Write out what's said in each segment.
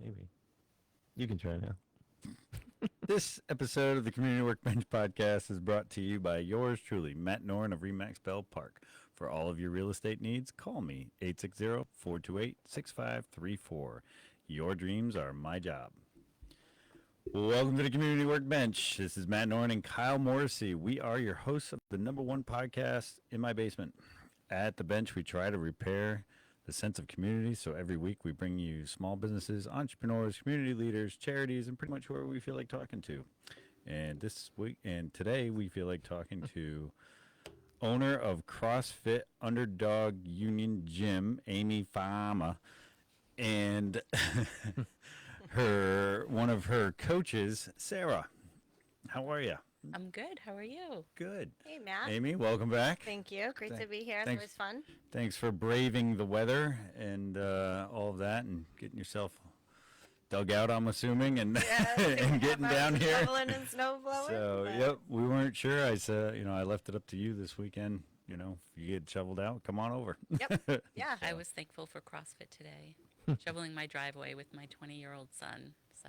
Maybe. You can try now. This episode of the Community Workbench podcast is brought to you by yours truly, Matt Noren of Remax Bell Park. For all of your real estate needs, call me 860-428-6534. Your dreams are my job. Welcome to the Community Workbench. This is Matt Noren and Kyle Morrissey. We are your hosts of the #1 podcast in my basement. At the bench, we try to repair the sense of community. So every week we bring you small businesses, entrepreneurs, community leaders, charities, and pretty much whoever we feel like talking to. And today we feel like talking to owner of CrossFit Underdog Union Gym, Amy Fahmah, and one of her coaches, Sarah. How are you? I'm good. How are you? Good. Hey, Matt. Amy, welcome back. Thank you. Great to be here. It's always fun. Thanks for braving the weather and all of that and getting yourself dug out, I'm assuming, and, and getting down here. Shoveling and snow blowing. So, yep, we weren't sure. I said, I left it up to you this weekend. If you get shoveled out, come on over. Yep. Yeah. I was thankful for CrossFit today. Shoveling my driveway with my 20-year-old son. So.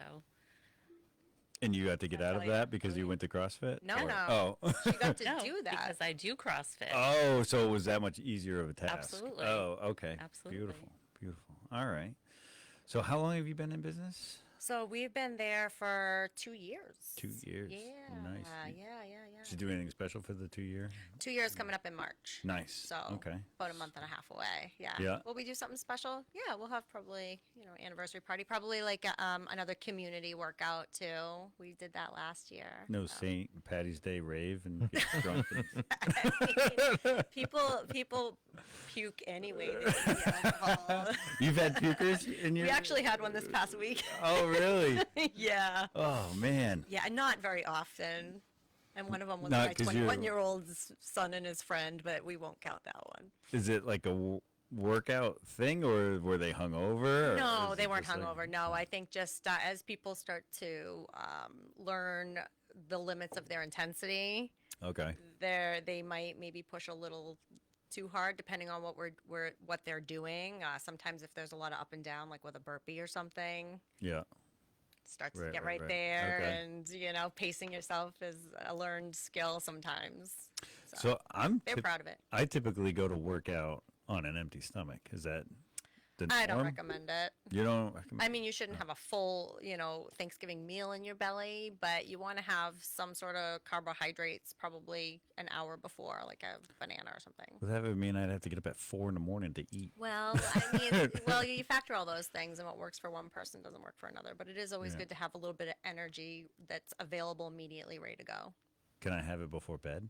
And you got to get out of that because you went to CrossFit? No. Oh. She got to do that. Because I do CrossFit. Oh, so it was that much easier of a task. Absolutely. Oh, okay. Absolutely. Beautiful. All right. So how long have you been in business? So we've been there for 2 years. 2 years. Yeah. Nice. Yeah. Did you do anything special for the 2 year? 2 years coming up in March. Nice. So okay. About a month and a half away. Yeah. Yeah. Will we do something special? Yeah, we'll have probably, anniversary party. Probably like another community workout too. We did that last year. No St. Patty's Day rave and get drunk. People puke anyway. Alcohol. You've had pukers in your... We actually had one this past week. Oh, really? Yeah. Oh, man. Yeah, not very often. And one of them was Not my 'cause you're- 21-year-old's son and his friend, but we won't count that one. Is it like a workout thing, or were they hungover? No, they weren't hungover. No, I think just as people start to learn the limits of their intensity, Okay. they might maybe push a little too hard, depending on what they're doing. Sometimes if there's a lot of up and down, like with a burpee or something, Yeah. starts Right, to get right, right, right. there, Okay. and pacing yourself is a learned skill sometimes. So they're proud of it. I typically go to work out on an empty stomach. Is that the I don't norm? recommend it. You don't recommend? I mean, you shouldn't have a full, Thanksgiving meal in your belly, but you want to have some sort of carbohydrates probably an hour before, like a banana or something. Well, that would mean I'd have to get up at 4 a.m. to eat. Well, you factor all those things, and what works for one person doesn't work for another. But it is always Yeah. good to have a little bit of energy that's available immediately, ready to go. Can I have it before bed?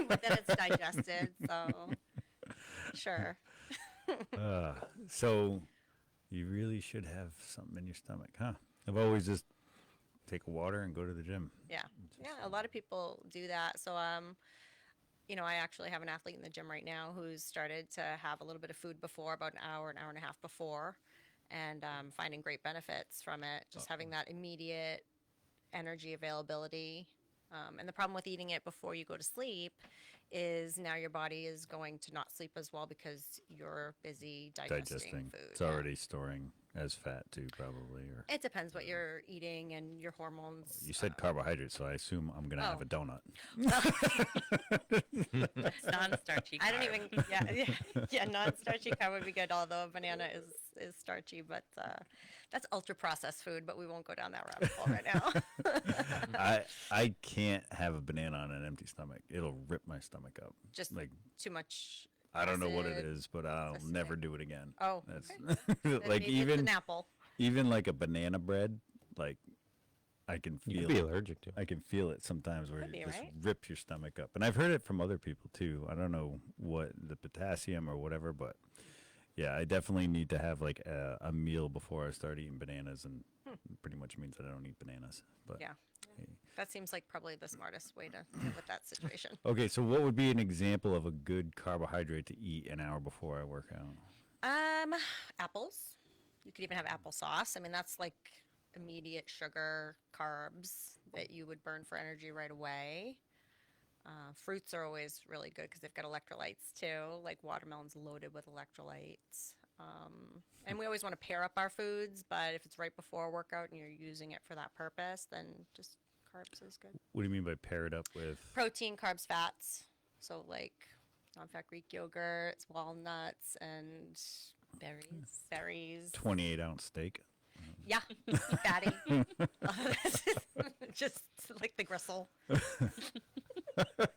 But then it's digested, so sure. So you really should have something in your stomach, huh? I've always just take a water and go to the gym. Yeah. Yeah, a lot of people do that. So, I actually have an athlete in the gym right now who's started to have a little bit of food before, about an hour and a half before, and finding great benefits from it, just having that immediate energy availability. And the problem with eating it before you go to sleep is now your body is going to not sleep as well because you're busy digesting food. It's already storing as fat too, probably. Or It depends what you're eating and your hormones. you said carbohydrates, so I assume I'm gonna have a donut. It's non-starchy carb. I don't even. Yeah, non-starchy carb would be good. Although a banana is starchy, but that's ultra processed food. But we won't go down that rabbit hole right now. I can't have a banana on an empty stomach. It'll rip my stomach up. Just like too much. I don't know what it acid. is, but I'll acidic. never do it again. Oh, That's okay. like Maybe it's an apple. even like a banana bread, like I can You feel could be allergic to. I can feel it sometimes where Could it be, just right? rips your stomach up. And I've heard it from other people too. I don't know what the potassium or whatever, but yeah, I definitely need to have like a meal before I start eating bananas, and pretty much means that I don't eat bananas. But Yeah, hey. that seems like probably the smartest way to deal with that situation. Okay, so what would be an example of a good carbohydrate to eat an hour before I work out? Apples. You could even have applesauce. I mean, that's like immediate sugar carbs that you would burn for energy right away. Fruits are always really good because they've got electrolytes too. Like watermelon's loaded with electrolytes. And we always want to pair up our foods, but if it's right before a workout and you're using it for that purpose, then just carbs is good. What do you mean by pair it up with? Protein, carbs, fats. So like non-fat Greek yogurts, walnuts, and berries. 28-ounce steak. Yeah, fatty. Just like the gristle. What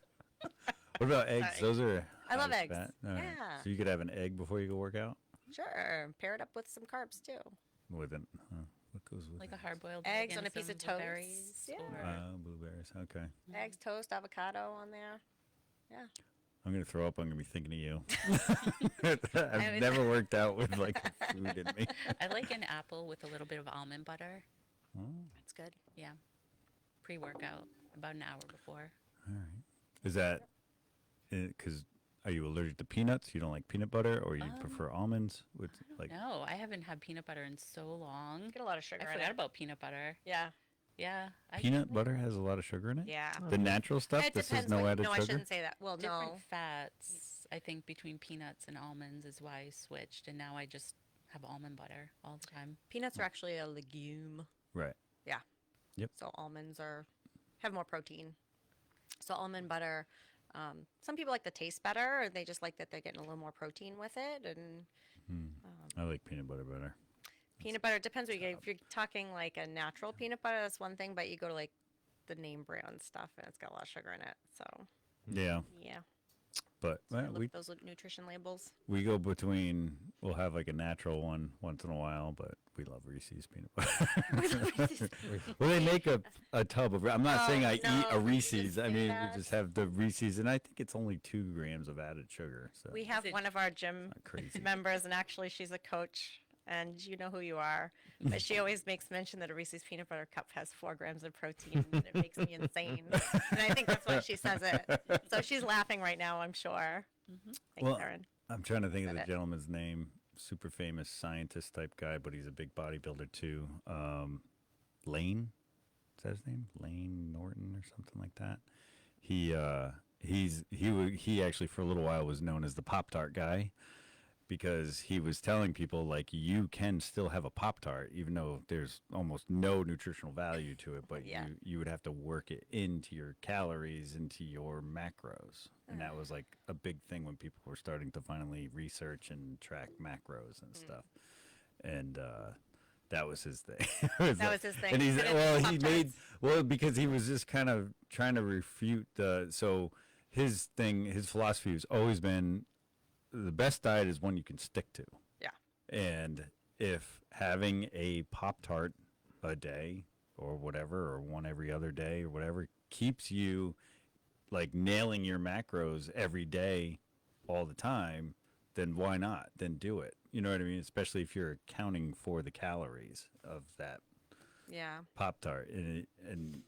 about eggs? Sorry. Those are. I love high eggs. fat. All right. Yeah. So you could have an egg before you go work out Sure. Pair it up with some carbs too. with it. What goes with Like it? a hard-boiled Eggs egg on and a piece some of toast. blueberries Yeah. or- Blueberries. Okay. Eggs, toast, avocado on there. I'm gonna throw up. I'm gonna be thinking of you. I've never worked out with like food in me. I like an apple with a little bit of almond butter. Oh, That's good. Yeah. Pre-workout, about an hour before. all right. Is that because are you allergic to peanuts? You don't like peanut butter, or you prefer almonds? With like No, I haven't had peanut butter in so long. Get a lot of sugar I in forgot it. about peanut butter. Yeah. Yeah. peanut butter has a lot of sugar in it. Yeah. The natural stuff. It This is depends. no what, added no, I sugar. shouldn't say that. Well, Different no. fats, I think, between peanuts and almonds is why I switched, and now I just have almond butter all the time. Peanuts are actually a legume. Right. So almonds have more protein. So almond butter. Some people like the taste better, or they just like that they're getting a little more protein with it. And I like peanut butter better. peanut butter depends what you get. If you're talking like a natural peanut butter, that's one thing. But you go to like the name brand stuff, and it's got a lot of sugar in it. So Yeah, yeah, but I well, look we at those nutrition labels. we go between. We'll have like a natural one once in a while, but we love Reese's peanut butter. Well, they make a tub of. I'm not saying I eat no, a we Reese's. just I do mean, that. we just have the Reese's, and I think it's only 2 grams of added sugar. So We have it one of our gym not crazy. members, and actually she's a coach, and you know who you are. But she always makes mention that a Reese's peanut butter cup has 4 grams of protein, and it makes me insane. And I think that's why she says it. So she's laughing right now, I'm sure. Thanks, Well, Erin. I'm trying to think of Said the it. gentleman's name. Super famous scientist type guy, but he's a big bodybuilder too. Lane, is that his name? Lane Norton or something like that. He actually for a little while was known as the Pop-Tart guy because he was telling people like you can still have a Pop-Tart even though there's almost no nutritional value to it, but Yeah. you would have to work it into your calories, into your macros. And that was like a big thing when people were starting to finally research and track macros and stuff. And that was his thing. That was his thing. And he's But it's well, he Pop-Tarts. made well because he was just kind of trying to refute the so his thing, his philosophy has always been the best diet is one you can stick to. Yeah. And if having a Pop-Tart a day or whatever, or one every other day or whatever, keeps you like nailing your macros every day all the time, then why not? Then do it. You know what I mean? Especially if you're accounting for the calories of that Yeah. Pop-Tart. And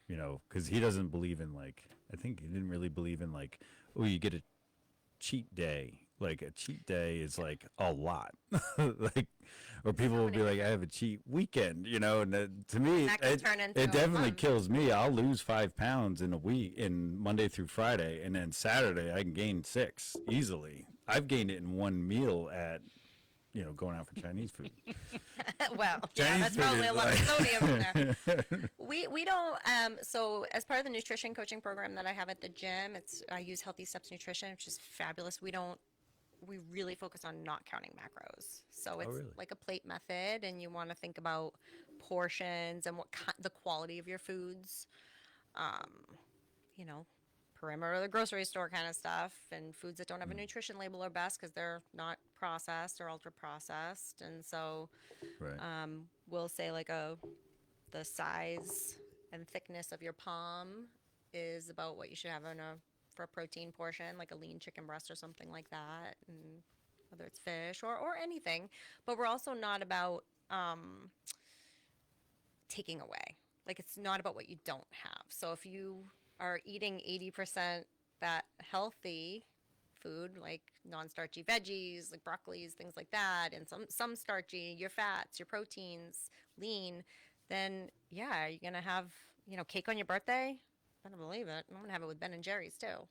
you know, because he doesn't believe in like, I think he didn't really believe in like, oh, you get a cheat day. Like a cheat day is like a lot. Like, or people will be like, I have a cheat weekend, you know, and to me, That can turn into a it definitely month. kills me. I'll lose 5 pounds in a week, in Monday through Friday, and then Saturday I can gain 6 easily. I've gained it in one meal at, you know, going out for Chinese food. Well, yeah, Chinese that's food probably is a lot of like- sodium in there. We don't so as part of the nutrition coaching program that I have at the gym, I use Healthy Steps Nutrition, which is fabulous. We really focus on not counting macros. So it's really? like a plate method, and you want to think about portions and the quality of your foods. You know, perimeter of the grocery store kind of stuff, and foods that don't have a nutrition label are best because they're not processed or ultra processed. And so Right. we'll say like the size and thickness of your palm is about what you should have for a protein portion, like a lean chicken breast or something like that, and whether it's fish or anything. But we're also not about taking away. Like it's not about what you don't have. So if you are eating 80% that healthy food, like non-starchy veggies, like broccolis, things like that, and some starchy, your fats, your proteins, lean, then yeah, you're gonna have, cake on your birthday. Better believe it. I'm gonna have it with Ben and Jerry's too.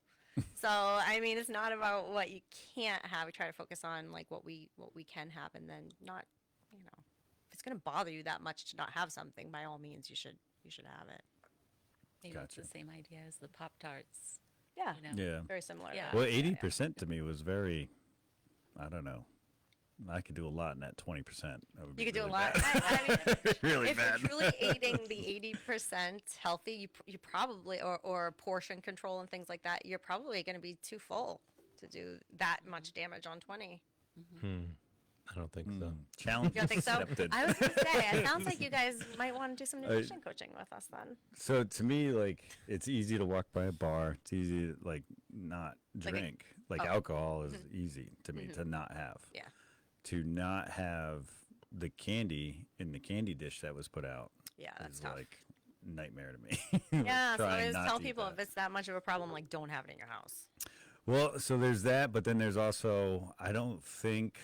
So I mean, it's not about what you can't have. We try to focus on like what we can have, and then not, if it's going to bother you that much to not have something, by all means, you should have it. Maybe Gotcha. it's the same idea as the Pop Tarts. Yeah, Yeah. very similar. to Yeah. that. Well, Yeah, 80% to me was very, I don't know. I could do a lot in that 20%. That would be You could do a really lot. bad. I mean, really if bad. you're truly eating the 80% healthy, you probably, or portion control and things like that, you're probably going to be too full to do that much damage on 20. I don't think so. Challenge You don't think so? accepted. I was going to say, it sounds like you guys might want to do some nutrition coaching with us then. So to me, like, it's easy to walk by a bar. It's easy to, like, not Like a- drink. Like, oh. alcohol is easy to me to not have. Yeah. To not have the candy in the candy dish that was put out Yeah, that's is tough. like nightmare to me. Like, Yeah, so I trying always not tell to eat people that. if it's that much of a problem, like don't have it in your house. Well, so there's that, but then there's also, I don't think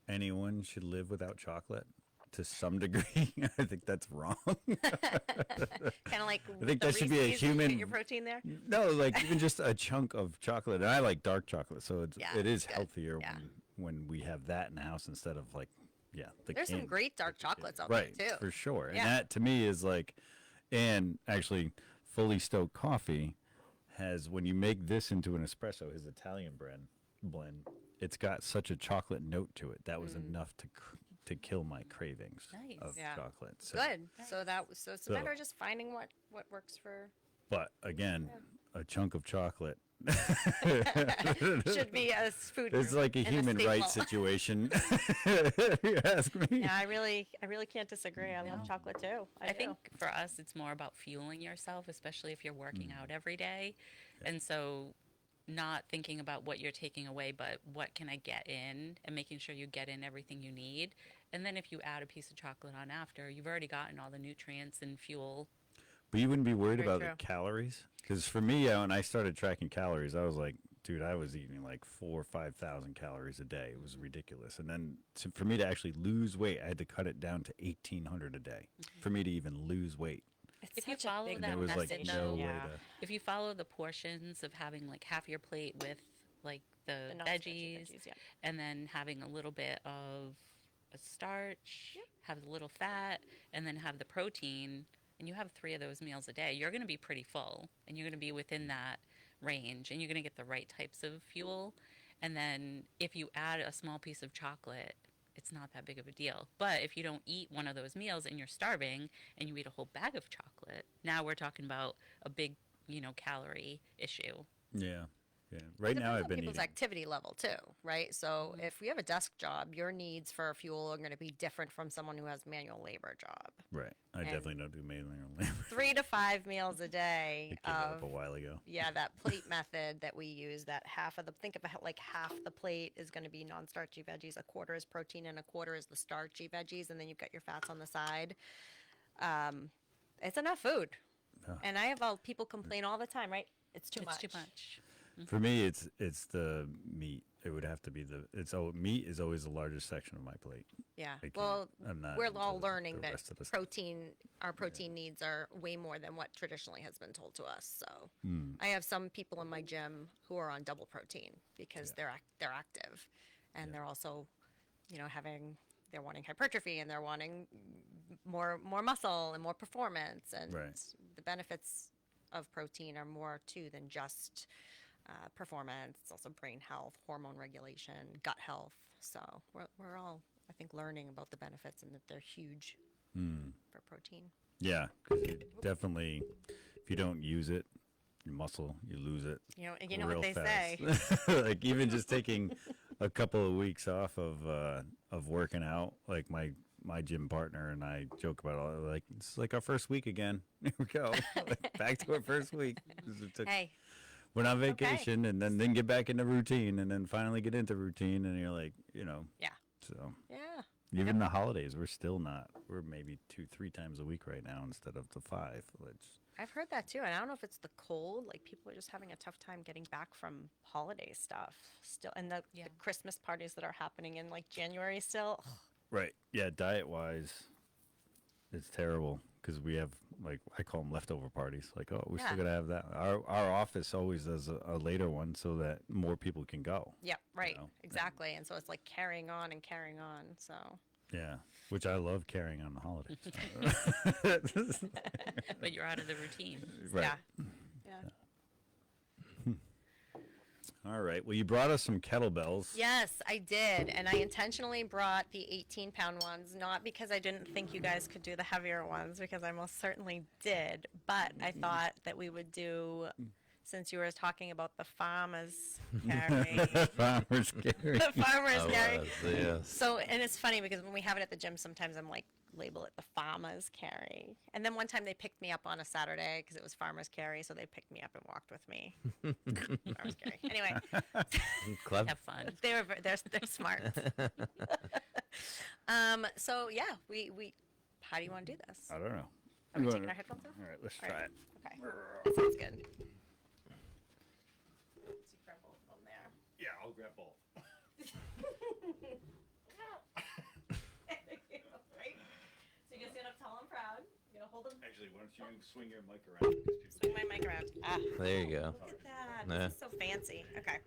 anyone should live without chocolate to some degree. I think that's wrong. Kind of like I think the that should be a Reese's, you human- get your protein there. No, like even just a chunk of chocolate. And I like dark chocolate, so Yeah, it is good. healthier Yeah. when we have that in the house instead of like, the There's some candy. great dark chocolates out Right, there too. for sure. And Yeah. that to me is like, and actually, Fully Stoked Coffee has, when you make this into an espresso, his Italian blend, it's got such a chocolate note to it. That was enough to kill my cravings Nice. of Yeah. chocolate. So, Good. So so it's a So- matter of just finding what works for. But again, a chunk of chocolate. Should be a food. It's group like a and human staple. rights situation. if you ask me. Yeah, I really can't disagree. I love chocolate too. I do. think for us, it's more about fueling yourself, especially if you're working out every day. And so, not thinking about what you're taking away, but what can I get in, and making sure you get in everything you need. And then if you add a piece of chocolate on after, you've already gotten all the nutrients and fuel. But you wouldn't be worried Very about true. the calories? Because for me, when I started tracking calories, I was like, dude, I was eating like 4,000 or 5,000 calories a day. It was ridiculous. And then for me to actually lose weight, I had to cut it down to 1,800 a day for me to even lose weight. it's If you such a follow big that There was like message, no though, way yeah. to. if you follow the portions of having like half your plate with like the non-starchy veggies, yeah. and then having a little bit of a starch, have a little fat, and then have the protein, and you have 3 of those meals a day, you're going to be pretty full, and you're going to be within that range, and you're going to get the right types of fuel. And then if you add a small piece of chocolate, it's not that big of a deal. But if you don't eat one of those meals and you're starving and you eat a whole bag of chocolate, now we're talking about a big, calorie issue. Yeah. Yeah. Right now, Depends I've on been people's eating. activity level too, right? So if you have a desk job, your needs for fuel are going to be different from someone who has manual labor job. Right. I and- definitely don't do manual labor. 3 to 5 meals a day I gave that up of a while ago. that plate method that we use. That think of it like half the plate is going to be non-starchy veggies, a quarter is protein, and a quarter is the starchy veggies, and then you've got your fats on the side. It's enough food, Oh. and I have people complain all the time, right? It's too much. It's too much. For me, it's the meat. It would have to be meat is always the largest section of my plate. Yeah. I can't- Well, I'm not we're into all the learning that rest of the stuff. our protein needs are way more than what traditionally has been told to us. So Hmm. I have some people in my gym who are on double protein because they're active, and they're also, they're wanting hypertrophy and they're wanting more muscle and more performance, and Right. the benefits of protein are more too than just performance. It's also brain health, hormone regulation, gut health. So we're all, I think, learning about the benefits and that they're huge for protein. Yeah, because definitely, if you don't use it, your muscle, you lose it. You know real what they fast. say. Like even just taking a couple of weeks off of working out, like my gym partner and I joke about all like it's like our first week again. Here we go, back to our first week. Hey, Went on okay. vacation and then get back into routine and then finally get into routine and you're like, yeah, So yeah. even the holidays, we're maybe 2-3 times a week right now instead of the 5, which. I've heard that too, and I don't know if it's the cold. Like people are just having a tough time getting back from holiday stuff still, and the Christmas parties that are happening in like January still. Right. Yeah. Diet wise, it's terrible because we have, like, I call them leftover parties. Like, oh, we Yeah. still got to have that. Our office always does a later one so that more people can go. Yep, right, know, exactly. And so it's like carrying on and carrying on. So Yeah, which I love carrying on the holidays. But you're out of the routine. Right. yeah, yeah. All right. Well, you brought us some kettlebells. Yes, I did, and I intentionally brought the 18-pound ones, not because I didn't think you guys could do the heavier ones, because I most certainly did. But I thought that we would do, since you were talking about the farmers carry, Farmers carry. the farmers I carry. was, yes. So, and it's funny because when we have it at the gym, sometimes I'm like, label it the farmers carry. And then one time they picked me up on a Saturday because it was farmers carry, so they picked me up and walked with me. Farmers carry. Anyway, Clever. Have fun. they're smart. So yeah, we how do you want to do this? I don't know. Are we You taking wanna- our headphones off? All right, let's All try right. it. Okay, that sounds good. So you grab both of them there. Yeah, I'll grab both. Right? So you're gonna stand up tall and proud. You're gonna hold them. Actually, why don't you swing your mic around? 'cause people Swing my mic around. Ah. There you go. Look at that. Yeah. This is so fancy. Okay.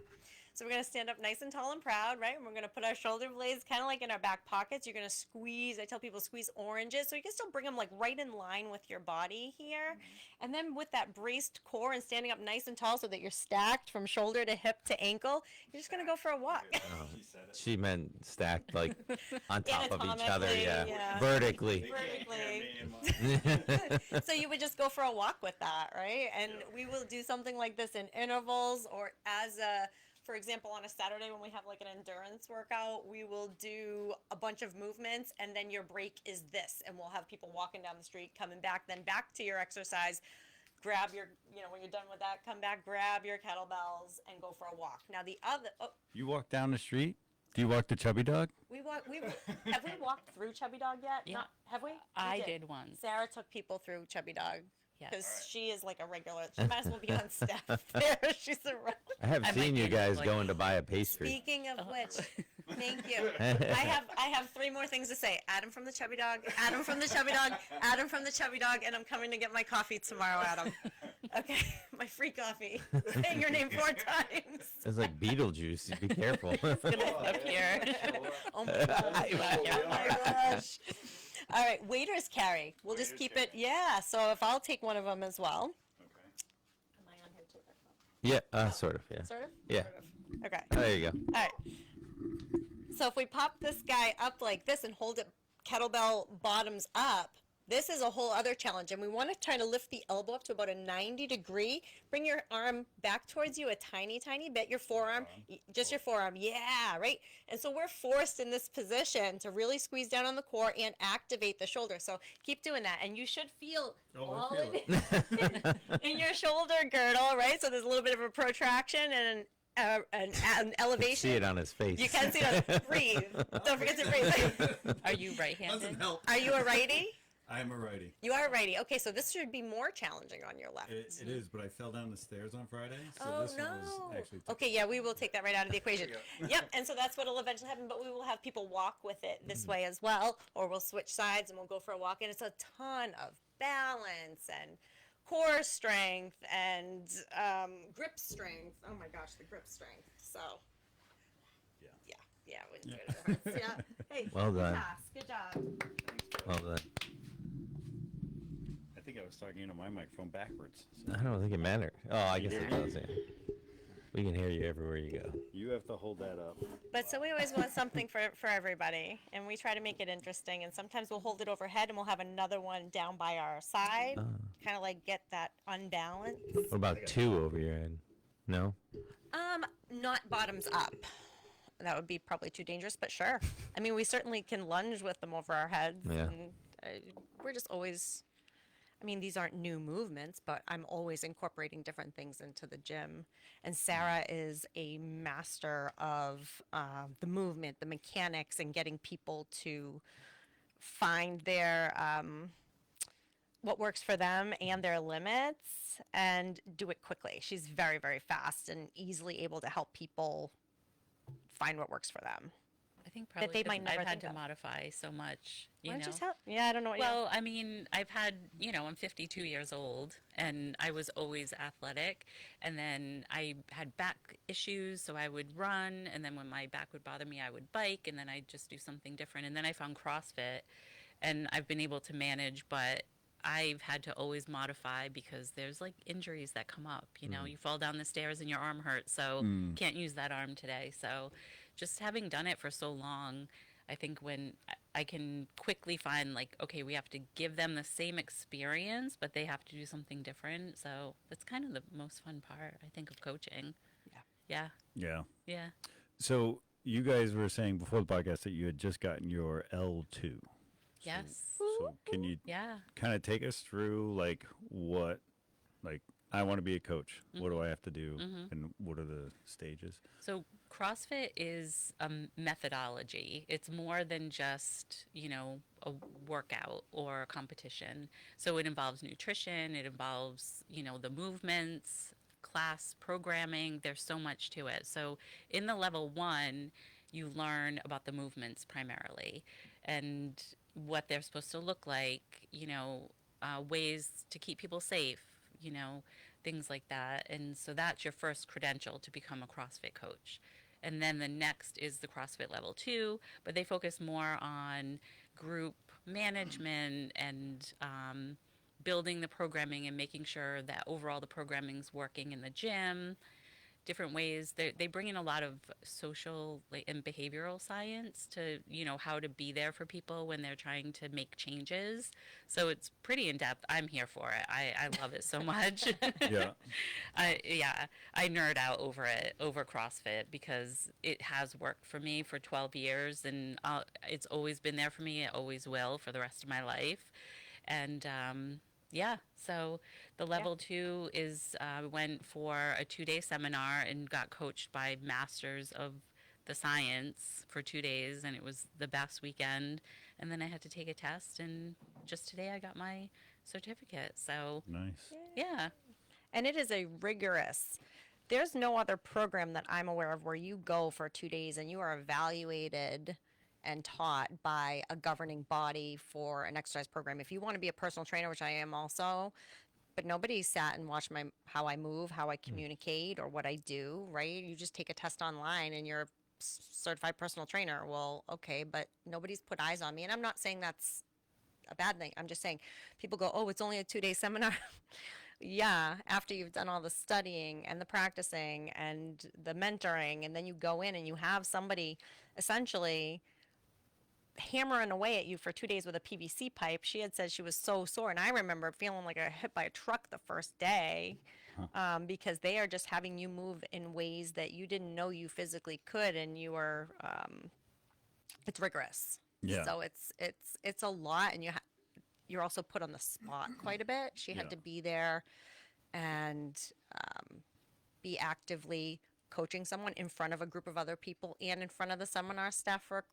So we're going to stand up nice and tall and proud, right? And we're going to put our shoulder blades kind of like in our back pockets. You're going to squeeze. I tell people squeeze oranges. So you can still bring them like right in line with your body here. And then with that braced core and standing up nice and tall so that you're stacked from shoulder to hip to ankle, you're just going to go for a walk. Oh, she meant stacked like on top of each other. Anatomically, Yeah. yeah. Vertically. Vertically. So you would just go for a walk with that, right? And we will do something like this in intervals or as a, for example, on a Saturday when we have like an endurance workout, we will do a bunch of movements and then your break is this. And we'll have people walking down the street, coming back, then back to your exercise. Grab your, when you're done with that, come back, grab your kettlebells and go for a walk. Now the other, You walk down the street? Do you walk the chubby dog? have we walked through Chubby Dog yet? Yeah. Not, have we? I We did once. Sarah took people through Chubby Dog. Yes. Because she is like a regular. She might as well be on staff there. She's a regular. I have I might seen you be guys like- going to buy a pastry. Speaking of Oh. which, thank you. I have three more things to say. Adam from the Chubby Dog, Adam from the Chubby Dog, Adam from the Chubby Dog, and I'm coming to get my coffee tomorrow, Adam. Okay, my free coffee. Saying your name 4 times. It's like Beetlejuice. Be careful. Up here. Oh my gosh. Oh my gosh. All right, waiters carry. We'll just keep it. Yeah. So if I'll take one of them as well. Am I on here too? Yeah, sort of. Yeah. Sort of. Yeah. Sort of? Okay. There you go. All right. So if we pop this guy up like this and hold it kettlebell bottoms up, this is a whole other challenge. And we want to try to lift the elbow up to about a 90 degree. Bring your arm back towards you a tiny, tiny bit. Your forearm, just your forearm. Yeah, right? And so we're forced in this position to really squeeze down on the core and activate the shoulder. So keep doing that. And you should feel all in your shoulder girdle, right? So there's a little bit of a protraction and an elevation. See it on his face. You can see it. Breathe. Don't forget to breathe. Are you right-handed? help. Are you a righty? I am a righty. You are a righty. Okay, so this should be more challenging on your left. It is, but I fell down the stairs on Friday, so Oh this one was no. actually. Okay, yeah, we will take that right out of the equation. Yep, and so that's what will eventually happen, but we will have people walk with it this way as well, or we'll switch sides and we'll go for a walk, and it's a ton of balance and core strength and grip strength. Oh my gosh, the grip strength. So, yeah, we enjoyed it. Yeah. Hey, Well good done. task. Good job. Well done. I think I was talking into my microphone backwards. I don't think it mattered. Oh, I guess it does. Yeah. We can hear you everywhere you go. You have to hold that up. But so we always want something for everybody, and we try to make it interesting. And sometimes we'll hold it overhead, and we'll have another one down by our side, kind of like get that unbalance. What about 2 over your head? No? Not bottoms up. That would be probably too dangerous, but sure. I mean, we certainly can lunge with them over our heads. Yeah. And, we're just always. I mean, these aren't new movements, but I'm always incorporating different things into the gym. And Sarah is a master of the movement, the mechanics, and getting people to find their what works for them and their limits and do it quickly. She's very, very fast and easily able to help people find what works for them. I think probably they 'cause might never I've had think to of? modify so much, you Why know. don't you tell? Yeah, I don't know what Well, I mean, I've had, I'm 52 years old and I was always athletic. And then I had back issues, so I would run. And then when my back would bother me, I would bike. And then I'd just do something different. And then I found CrossFit and I've been able to manage, but I've had to always modify because there's like injuries that come up. You fall down the stairs and your arm hurts, so can't use that arm today. So just having done it for so long, I think when I can quickly find like, okay, we have to give them the same experience, but they have to do something different. So that's kind of the most fun part, I think, of coaching. Yeah. Yeah. Yeah. Yeah. So you guys were saying before the podcast that you had just gotten your L2. Yes. So can you Yeah. kind of take us through like what, like I want to be a coach. What do I have to do, and what are the stages? So CrossFit is a methodology. It's more than just, a workout or a competition. So it involves nutrition, it involves, the movements, class programming. There's so much to it. So in the level 1, you learn about the movements primarily and what they're supposed to look like, ways to keep people safe, things like that. And so that's your first credential to become a CrossFit coach. And then the next is the CrossFit level 2, but they focus more on group management and building the programming and making sure that overall the programming's working in the gym, different ways. They bring in a lot of social and behavioral science to, how to be there for people when they're trying to make changes. So it's pretty in depth. I'm here for it. I love it so much. Yeah. I nerd out over it, over CrossFit, because it has worked for me for 12 years and it's always been there for me. It always will for the rest of my life. And, so the level 2 is went for a 2-day seminar and got coached by masters of the science for 2 days, and it was the best weekend. And then I had to take a test, and just today I got my certificate. So Nice. yeah. And it is a rigorous. There's no other program that I'm aware of where you go for 2 days and you are evaluated and taught by a governing body for an exercise program. If you want to be a personal trainer, which I am also, but nobody sat and watched how I move, how I communicate, or what I do, right? You just take a test online and you're a certified personal trainer. Well, okay, but nobody's put eyes on me. And I'm not saying that's a bad thing. I'm just saying people go, oh, it's only a 2-day seminar. Yeah, after you've done all the studying and the practicing and the mentoring, and then you go in and you have somebody essentially hammering away at you for 2 days with a PVC pipe. She had said she was so sore, and I remember feeling like I hit by a truck the first day, because they are just having you move in ways that you didn't know you physically could, and you were it's rigorous. Yeah. So it's a lot, and you're also put on the spot quite a bit. She had Yeah. to be there and be actively coaching someone in front of a group of other people and in front of the seminar staff for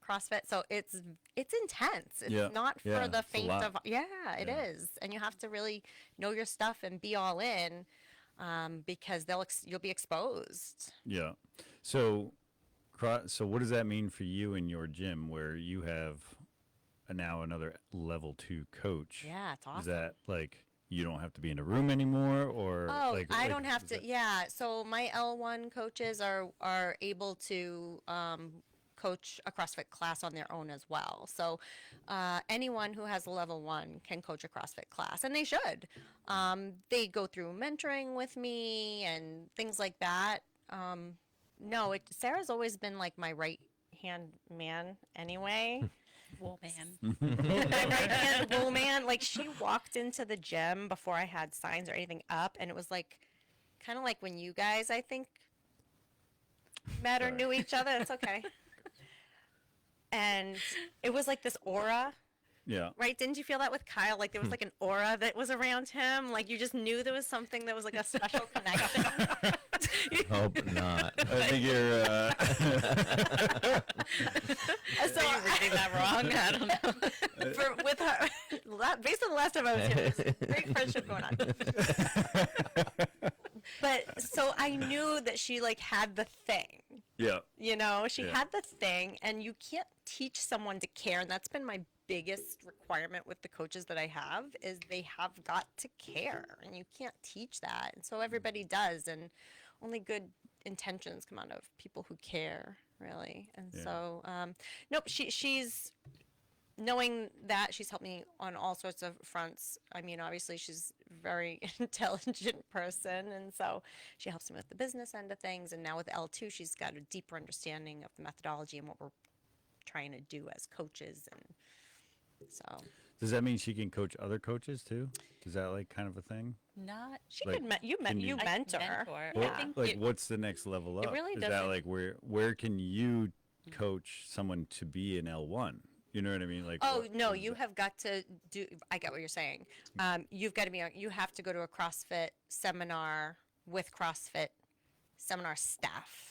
CrossFit. So it's intense. It's Yeah. not for Yeah, the it's a faint lot. of, it Yeah. is. And you have to really know your stuff and be all in, because you'll be exposed. Yeah. So what does that mean for you in your gym where you have now another level 2 coach? Yeah, it's awesome. Is that like you don't have to be in a room anymore, or Oh, like I don't have is to. that- Yeah. So my L1 coaches are able to coach a CrossFit class on their own as well. So anyone who has a level 1 can coach a CrossFit class, and they should. They go through mentoring with me and things like that. No, Sarah's always been like my right hand man anyway. Whoa, man. My right hand woman. Like, she walked into the gym before I had signs or anything up, and it was like kind of like when you guys, I think, met or Sorry. knew each other. It's okay. And it was like this aura, Yeah. right? Didn't you feel that with Kyle? Like there was like an aura that was around him. Like you just knew there was something that was like a special connection. Hope not. I think you're. So Are you reading that wrong? I don't know. with her, based on the last time I was here, there's great friendship going on. But so I knew that she like had the thing. Yeah. You know, she Yeah. had the thing, and you can't teach someone to care. And that's been my biggest requirement with the coaches that I have is they have got to care, and you can't teach that. And so everybody does, and only good intentions come out of people who care, really. And Yeah. so, nope, she's knowing that she's helped me on all sorts of fronts. I mean, obviously she's a very intelligent person, and so she helps me with the business end of things. And now with L2, she's got a deeper understanding of the methodology and what we're trying to do as coaches. And so Does that mean she can coach other coaches too? Is that like kind of a thing? Not. she Like, could you can you- I can mentor. mentor. Well, I think like, it, what's the next level up? really Is that doesn't- like where can you coach someone to be an L1? You know what I mean? Like, Oh what- no, what is you that? have got to do. I get what you're saying. You've got to be. You have to go to a CrossFit seminar with CrossFit seminar staff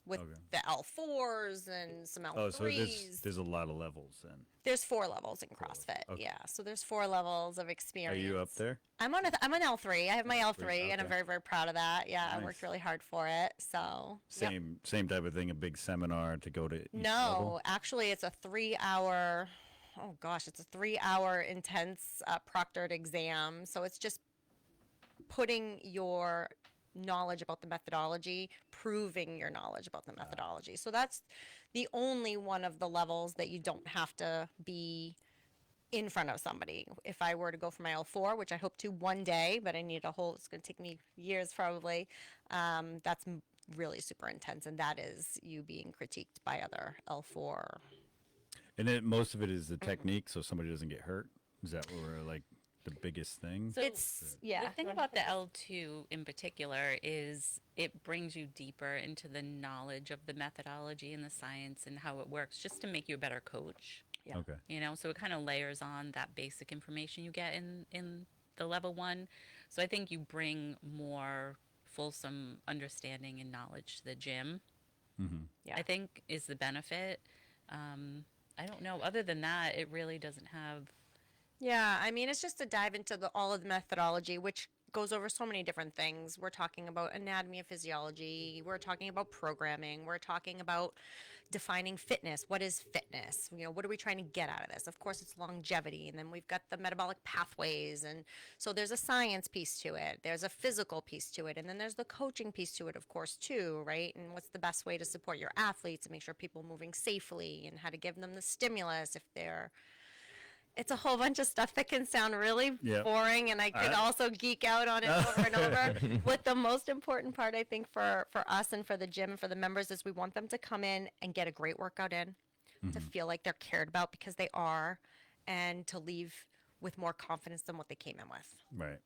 with Okay. the L4s and some L3s. Oh, so there's a lot of levels then. There's 4 levels in CrossFit. Okay. Yeah, so there's 4 levels of Are experience. you up there? I'm on an L3. I have my L3, and I'm okay. very, very proud of that. Yeah, I Nice. worked really hard for it. So yep. Same type of thing. A big seminar to go to. Each No, level? actually, it's a 3-hour. Oh gosh, it's a 3-hour intense proctored exam. So it's just putting your knowledge about the methodology, proving your knowledge about the methodology. So that's the only one of the levels that you don't have to be in front of somebody. If I were to go for my L4, which I hope to one day, but I need it's going to take me years probably. That's really super intense, and that is you being critiqued by other L4. And most of it is the technique, so somebody doesn't get hurt. Is that what we're like the biggest thing? So It's yeah. the thing about the L2 in particular is it brings you deeper into the knowledge of the methodology and the science and how it works, just to make you a better coach. Yeah. Okay. You know, so it kind of layers on that basic information you get in the level 1. So I think you bring more fulsome understanding and knowledge to the gym. Mm-hmm. Yeah. I think is the benefit. I don't know. Other than that, it really doesn't have. Yeah, I mean, it's just to dive into all of the methodology, which goes over so many different things. We're talking about anatomy and physiology. We're talking about programming. We're talking about defining fitness. What is fitness? You know, what are we trying to get out of this? Of course, it's longevity. And then we've got the metabolic pathways. And so there's a science piece to it. There's a physical piece to it. And then there's the coaching piece to it, of course, too, right? And what's the best way to support your athletes and make sure people are moving safely, and how to give them the stimulus if they're it's a whole bunch of stuff that can sound really Yep. boring, and I could also geek out on it over and over. What the most important part, I think, for us and for the gym and for the members is we want them to come in and get a great workout in, to feel like they're cared about because they are, and to leave with more confidence than what they came in with. Right.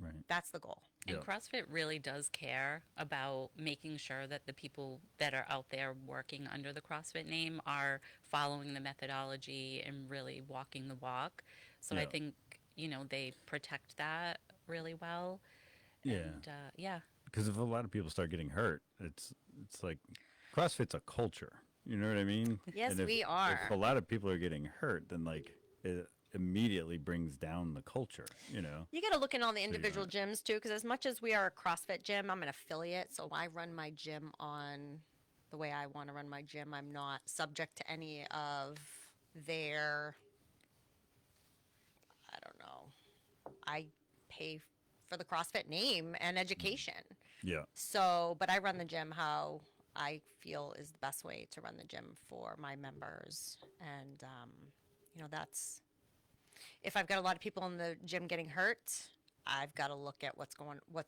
Right. That's the goal. And Yeah. CrossFit really does care about making sure that the people that are out there working under the CrossFit name are following the methodology and really walking the walk. So I Yeah. think, they protect that really well. Yeah. And, yeah. Because if a lot of people start getting hurt, it's like CrossFit's a culture. You know what I mean? Yes, And we If are. a lot of people are getting hurt, then like it immediately brings down the culture. You know? You got to look in all the you individual gyms too, because as much as we are a CrossFit gym, I'm an affiliate, so I run my gym on the way I want to run my gym. I'm not subject to any of their, I don't know. I pay for the CrossFit name and education. Yeah. So, but I run the gym how I feel is the best way to run the gym for my members. And, that's, if I've got a lot of people in the gym getting hurt, I've got to look at what's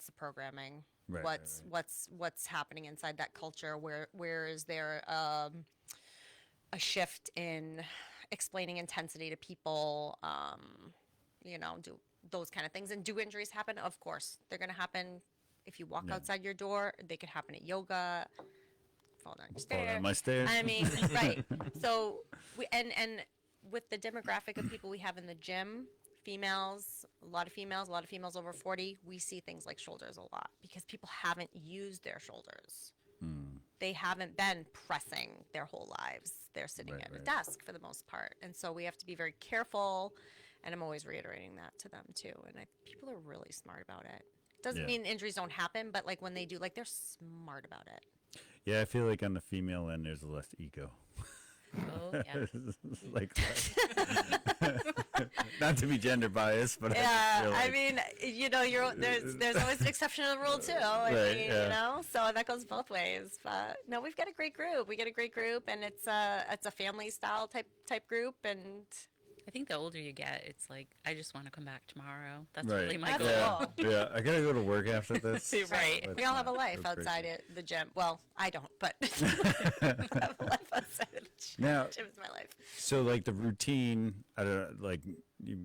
the programming, Right, what's happening inside that culture, where is there a shift in explaining intensity to people, do those kind of things. And do injuries happen? Of course, they're going to happen if you walk Yeah. outside your door. They could happen at yoga, fall down your Fall down stairs. my stairs. I mean, right. So we and with the demographic of people we have in the gym, a lot of females over 40, we see things like shoulders a lot because people haven't used their shoulders. They haven't been pressing their whole lives. They're sitting Right, at a right. desk for the most part. And so we have to be very careful, and I'm always reiterating that to them too. And people are really smart about it. Doesn't Yeah. mean injuries don't happen, but like when they do, like they're smart about it. Yeah, I feel like on the female end, there's less ego. Oh, yeah. Like, not to be gender biased, but Yeah, feel I like- mean, there's always an exception to the rule too. I Right, mean, yeah. so that goes both ways. But no, we've got a great group. We get a great group, and it's a family style type group, and I think the older you get, it's like, I just want to come back tomorrow. That's right. really my That's goal. cool. Yeah, I gotta go to work after this. Right. Let's we all have a not life go outside crazy. the gym. Well, I don't, but I have a life outside of the gym. Now- Gym is my life. So, like the routine, I don't know, like you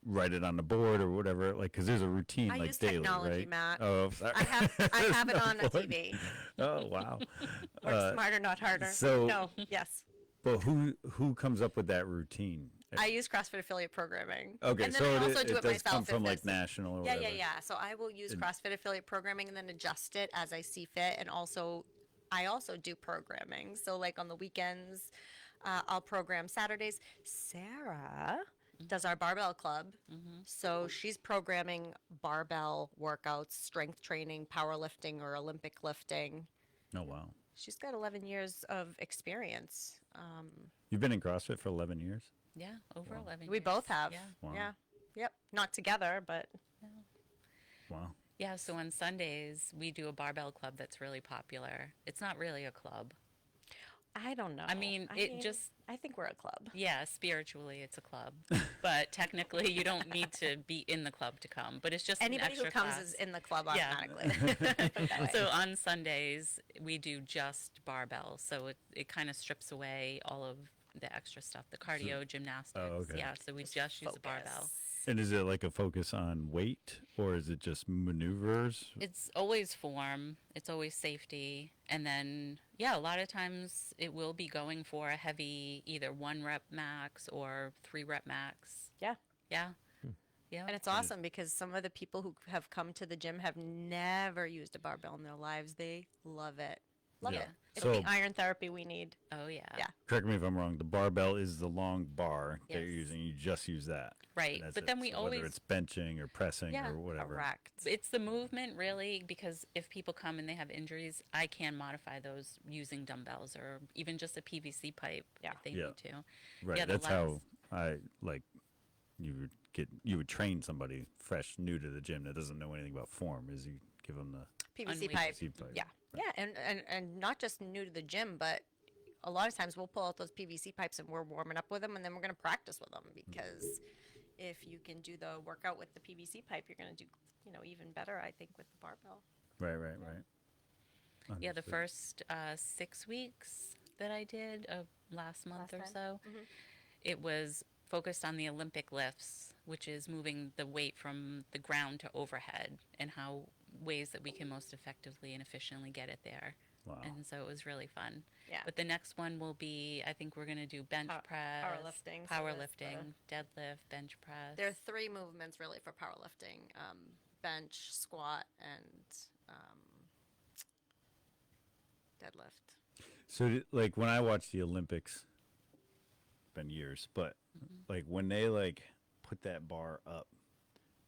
write it on the board or whatever, like because there's a routine I like use daily, technology, right? Matt. Oh, sorry. I have it on a Board. TV. Oh, wow. Work smarter, not harder. so- no, yes. But who comes up with that routine? I use CrossFit affiliate programming. Okay, and then so I it, also do it it does myself come from if like it's- national or Yeah, whatever. yeah. So I will use And- CrossFit affiliate programming and then adjust it as I see fit. And also, I also do programming. So like on the weekends, I'll program Saturdays. Sarah does our barbell club. So she's programming barbell workouts, strength training, powerlifting, or Olympic lifting. Oh, wow. She's got 11 years of experience. You've been in CrossFit for 11 years? Yeah, over 11 We years. both have. Yeah. Wow. Yeah. Yep. Not together, but Wow. Yeah, so on Sundays, we do a barbell club that's really popular. It's not really a club. I don't know. I mean, I think we're a club. Yeah, spiritually, it's a club. But technically, you don't need to be in the club to come. But it's just Anybody an who extra comes class. is in the club Yeah. automatically. Put it that way. So on Sundays, we do just barbell. So it kind of strips away all of the extra stuff, the cardio, gymnastics. okay. Yeah, so we just use the barbell. Focus. And is it like a focus on weight or is it just maneuvers? It's always form, it's always safety. And then, yeah, a lot of times it will be going for a heavy either 1 rep max or 3 rep max. Yeah. Yeah. Yeah. And it's awesome because some of the people who have come to the gym have never used a barbell in their lives. They love it. Love Yeah. it. It's So- the iron therapy we need. Oh, yeah. Yeah. Correct me if I'm wrong. The barbell is the long bar that you're Yes. using. You just use that. Right. And that's But it. then we So always whether it's benching or pressing Yeah. or whatever. Correct. It's the movement, really, because if people come and they have injuries, I can modify those using dumbbells or even just a PVC pipe Yeah. if they Yeah. need to. Right. Yeah, the That's how last- I like you would train somebody fresh new to the gym that doesn't know anything about form is you give them the PVC Unweighted. pipe. PVC pipe. Yeah. Yeah. And not just new to the gym, but a lot of times we'll pull out those PVC pipes and we're warming up with them and then we're going to practice with them because if you can do the workout with the PVC pipe, you're going to do, even better, I think, with the barbell. Right. Yeah, the Understood. first 6 weeks that I did last month Last or time? so, it was focused on the Olympic lifts, which is moving the weight from the ground to overhead and how ways that we can most effectively and efficiently get it there. Wow. And so it was really fun. Yeah. But the next one will be, I think we're going to do bench press, powerlifting, so that's powerlifting, deadlift, bench press. There are 3 movements really for powerlifting: bench, squat, and deadlift. So, like, when I watch the Olympics, been years, but like when they like put that bar up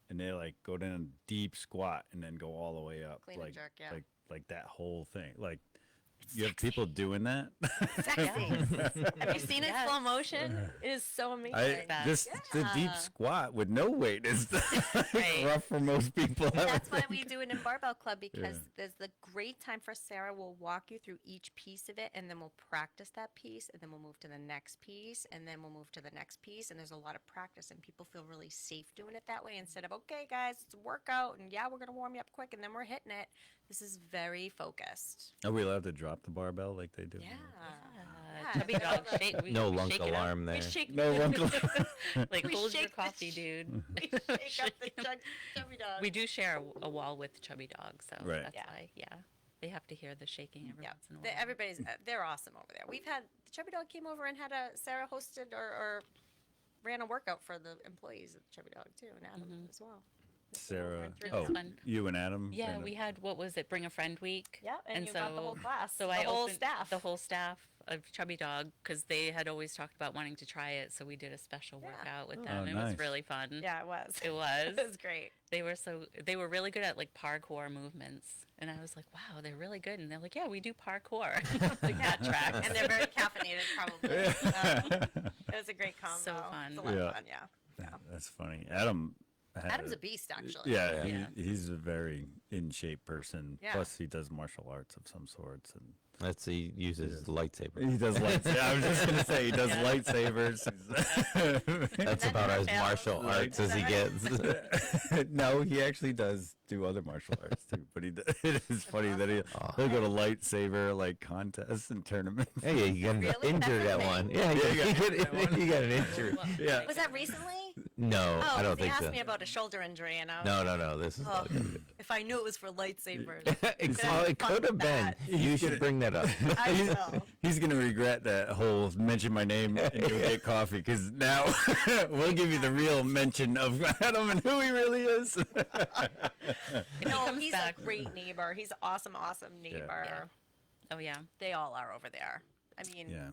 and they like go down a deep squat and then go all the way up, Clean and like jerk, yeah. like that whole thing, like you have people doing that. Sexy. Have you seen it in Yes. slow motion? It is so amazing. that. Just the deep Yeah. squat with no weight is Right. rough for most people. That's why we do it in barbell club because Yeah. there's the great time for Sarah. We'll walk you through each piece of it and then we'll practice that piece and then we'll move to the next piece and then we'll move to the next piece and there's a lot of practice and people feel really safe doing it that way instead of, okay guys, it's a workout and yeah, we're going to warm you up quick and then we're hitting it. This is very focused. Are we allowed to drop the barbell like they do? Yeah. Chubby dog shake. We No we lunk shake it up. alarm there. We shake, No one. Like, We hold your shake the coffee, dude. we shake up the chubby dog. We do share a wall with Chubby Dog, so Right. that's Yeah. why, yeah. They have to hear the shaking every Yeah, once in a while. everybody's they're awesome over there. We've had the Chubby Dog came over and had a Sarah hosted or ran a workout for the employees at the Chubby Dog too, and Adam as well. Sarah. Really Oh, fun. you and Adam. Yeah, ran we it. had, what was it, Bring a Friend Week? Yeah, and you got the whole class, So the I whole opened- staff. The whole staff. a chubby dog because they had always talked about wanting to try it. So we did a special Yeah. workout with Oh, them. It nice. was really fun. Yeah, it was. It was. It was great. They were really good at like parkour movements. And I was like, wow, they're really good. And they're like, yeah, we do parkour. Like that tracks. And they're very caffeinated, probably. It was a great combo. So fun. It was a lot Yeah. of fun, yeah. That's funny. Adam. Adam's a beast, actually. Yeah, Yeah. he's a very in shape person. Yeah. Plus, he does martial arts of some sorts, and He uses lightsaber. he does lightsabers. I was just gonna say he does lightsabers. That's then about as tails. martial arts as he gets. No, he actually does do other martial arts too. But it is funny that he'll go to lightsaber like contests and tournaments. Hey, you got Really? injured That's at a one. thing? Yeah, Yeah, you got an injury. Well, Yeah. Was that recently? No, Oh, I don't 'cause he think asked so. me about a shoulder injury, and I was No. This is. oh, if I knew it was for lightsabers. It could have been. that. You should bring that up. I will. He's gonna regret that whole mention my name and you'll get coffee because now we'll give you the real mention of Adam and who he really is. No, comes he's back. a great neighbor. He's an awesome neighbor. Yeah. Oh, yeah. They all are over there. I mean, Yeah.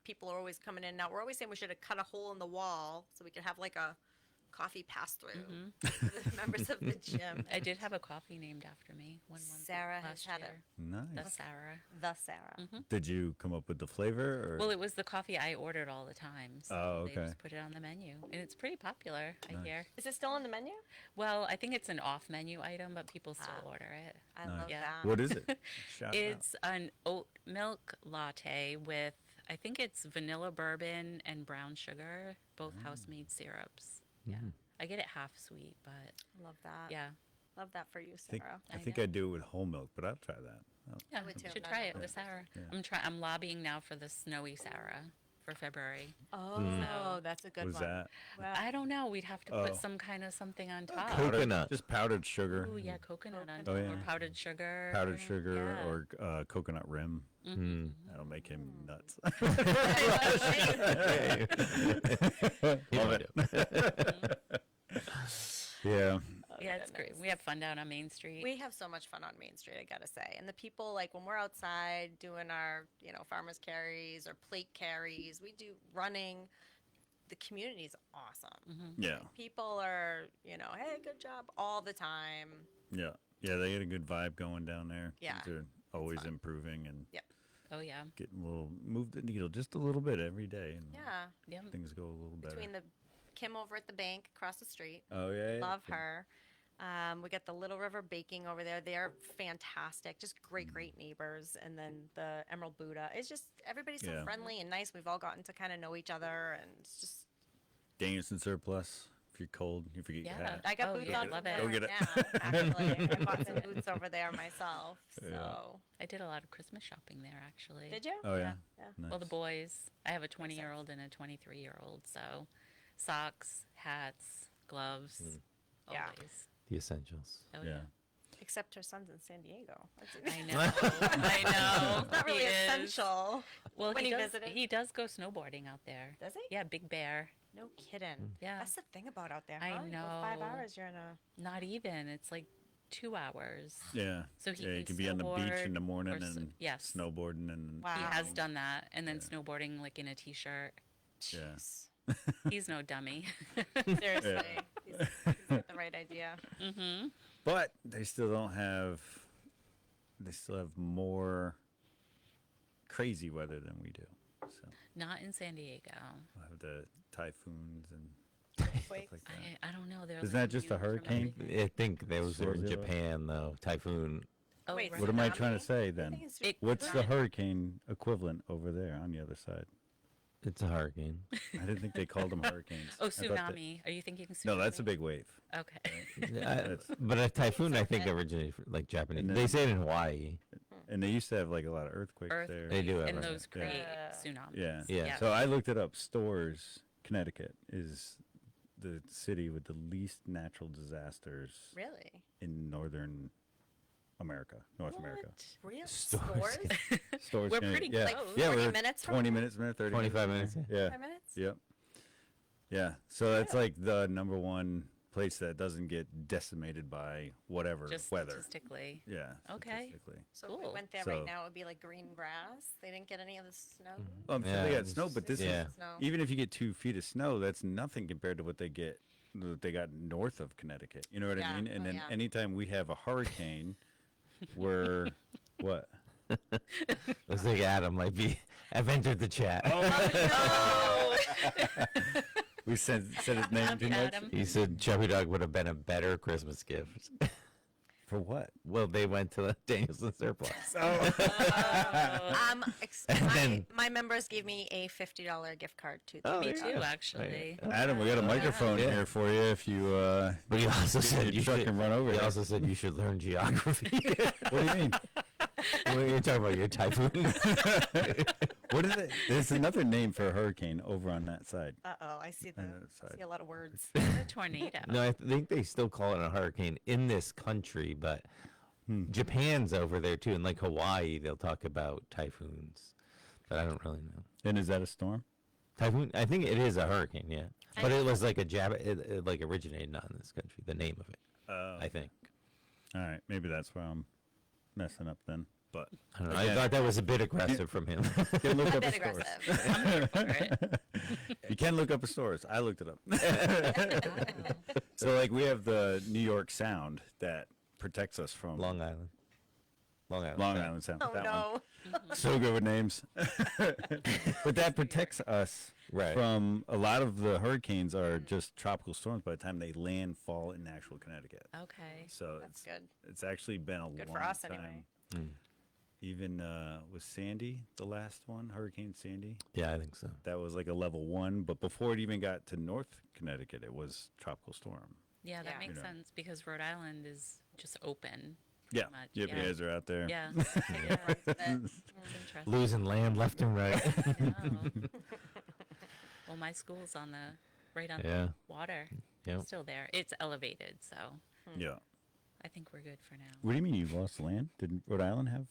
people are always coming in. Now, we're always saying we should have cut a hole in the wall so we could have like a coffee pass through for the members of the gym. I did have a coffee named after me one month. Sarah has last had year. Nice. That's Sarah. The Sarah. Did you come up with the flavor or? Well, it was the coffee I ordered all the time. So Oh, they okay. just put it on the menu. And it's pretty popular, I hear. Is it still on the menu? Well, I think it's an off menu item, but people still Ah. order it. I Nice. love Yeah. that. What is it? Shout it out. It's an oat milk latte with, I think it's vanilla bourbon and brown sugar, both house-made syrups. Yeah. I get it half sweet, but Love that. yeah. Love that for you, think, Sarah. I I think know. I do it with whole milk, but I'll try that. Yeah, would too. you should Not try it bad. with Sarah. Yeah. I'm lobbying now for the snowy Sarah for February. Oh, that's a good What is one. that? Well, I don't know. We'd have to Oh. put some kind of something on top. Coconut. Just powdered sugar. Oh yeah, coconut on Oh, top yeah. or powdered sugar. Powdered sugar Yeah. or coconut rim. Hmm. That'll make him nuts. Love it. Yeah. Yeah, it's great. We have fun down on Main Street. we have so much fun on Main Street, I gotta say. And the people, like when we're outside doing our, farmers carries or plate carries, we do running. The community's awesome. Yeah. People are, hey, good job all the time. Yeah. Yeah. They get a good vibe going down there. Yeah. Things are always improving and Oh yeah. getting a little, move the needle just a little bit every day. And Yeah. Yep. things go a little better. Between the Kim over at the bank across the street. Oh, yeah. yeah. Love her. We got the Little River Baking over there. They're fantastic. Just great neighbors. And then the Emerald Buddha. It's just, everybody's so Yeah. friendly and nice. We've all gotten to kind of know each other. And it's just, Danielson surplus. If you're cold, you forget your Yeah. hat. I got Oh, boots yeah, on love there it. Go get it. now, actually. I bought some boots over there myself. So, Yeah. I did a lot of Christmas shopping there actually. did you? Oh, yeah. Yeah. Nice. Well, the boys. I have a 20-year-old and a 23-year-old, so socks, hats, gloves, Yeah. always. The essentials. Oh Yeah. yeah. Except her son's in San Diego. That's I know. I know. It's not really He is. essential. Well, when he he does, visited. he does go snowboarding out there. Does he? Yeah, Big Bear. No kidding. Yeah. That's the thing about out there. I Huh? You go 5 know. hours, you're in a. Not even. It's like 2 hours. Yeah. So he yeah, you can can be on the beach in the snowboard morning or and yes. snowboarding and Wow. He has done that, and then snowboarding like in a t-shirt. yeah. Jeez. He's no dummy. Seriously. Yeah. He's got the right idea. Mm-hmm. But they still don't have. They still have more crazy weather than we do. So Not in San Diego. we'll have the typhoons and Wait. stuff like that. I don't know. They're Isn't like that just a huge from hurricane? everything. I think those were in Zero. Japan though. Typhoon. Oh, Wait, right. What am I trying to Tsunami? say I then? think it's- It- What's the Right. hurricane equivalent over there on the other side? It's a hurricane. I didn't think they called them hurricanes. Oh, I thought that- tsunami. Are you thinking tsunami? No, that's a big wave. Okay. But a typhoon, I think, originated from, like Japanese. And They then- say it in Hawaii. And they used to have like a lot of earthquakes Earth, there. They do have and a- those create Yeah. tsunamis. Yeah. Yeah. So I looked it up. Storrs, Connecticut is the city with the least natural disasters Really? in northern America, North America. Really? Stores. Storrs, We're Connecticut. pretty yeah. close. Yeah, 20 we're minutes from 20 minutes, 30 25 minutes. Yeah. 5 minutes? Yep. Yeah. So that's like the number one place that doesn't get decimated by whatever Just weather. statistically. Yeah. Okay. Statistically. So if we Cool. went there So- right now, it would be like green grass. They didn't get any of the snow. I'm sure Yeah, they got it's- snow, but this yeah. is Snow. even if you get 2 feet of snow, that's nothing compared to what they got north of Connecticut. You know what I Yeah. mean? And Oh, then yeah. anytime we have a hurricane, we're what? Looks like Adam might be. I've entered the chat. Oh, We said his name too much. Adam. He said Chubby Dog would have been a better Christmas gift. For what? Well, they went to the Danielson surplus. My members gave me a $50 gift card to. Oh, Me there you too, go. actually. Adam, we got a microphone Yeah. here for you if you But he also said your you truck should. can run over He here. also said you should learn geography. What do you mean? What are you talking about? Your typhoon? What is it? There's another name for a hurricane over on that side. I see I know it's I side. see a lot of words. It's a tornado. No, I think they still call it a hurricane in this country, but Japan's over there too, and like Hawaii, they'll talk about typhoons, but I don't really know. And is that a storm? Typhoon, I think it is a hurricane, yeah, but it was like it like originated not in this country. The name of it, Oh, I think. all right. Maybe that's where I'm messing up then. But I don't know. I Again- thought that was a bit aggressive from him. you can look A up bit a stores. aggressive. I'm here for it. You can look up a stores. I looked it up. So like we have the New York Sound that protects us from Long Island. Long Island. Long yeah. Island Sound. Oh that one. no. So good with names. But that protects us Right. from a lot of the hurricanes are just tropical storms by the time they landfall in actual Connecticut. Okay. So That's good. it's actually been a Good long for us time. anyway. Even was Sandy the last one? Hurricane Sandy? Yeah, I think so. That was like a level 1, but before it even got to North Connecticut, it was tropical storm. Yeah, that Yeah. makes You know. sense because Rhode Island is just open. Yeah, much, yep, yeah. you guys are out there. Yeah. Yeah, runs with it. Interesting. Losing land left and right. Oh. Well, my school's on the right on Yeah. the water. Yep. Still there. It's elevated, so Yeah. I think we're good for now. What do you mean you lost land? Did Rhode Island have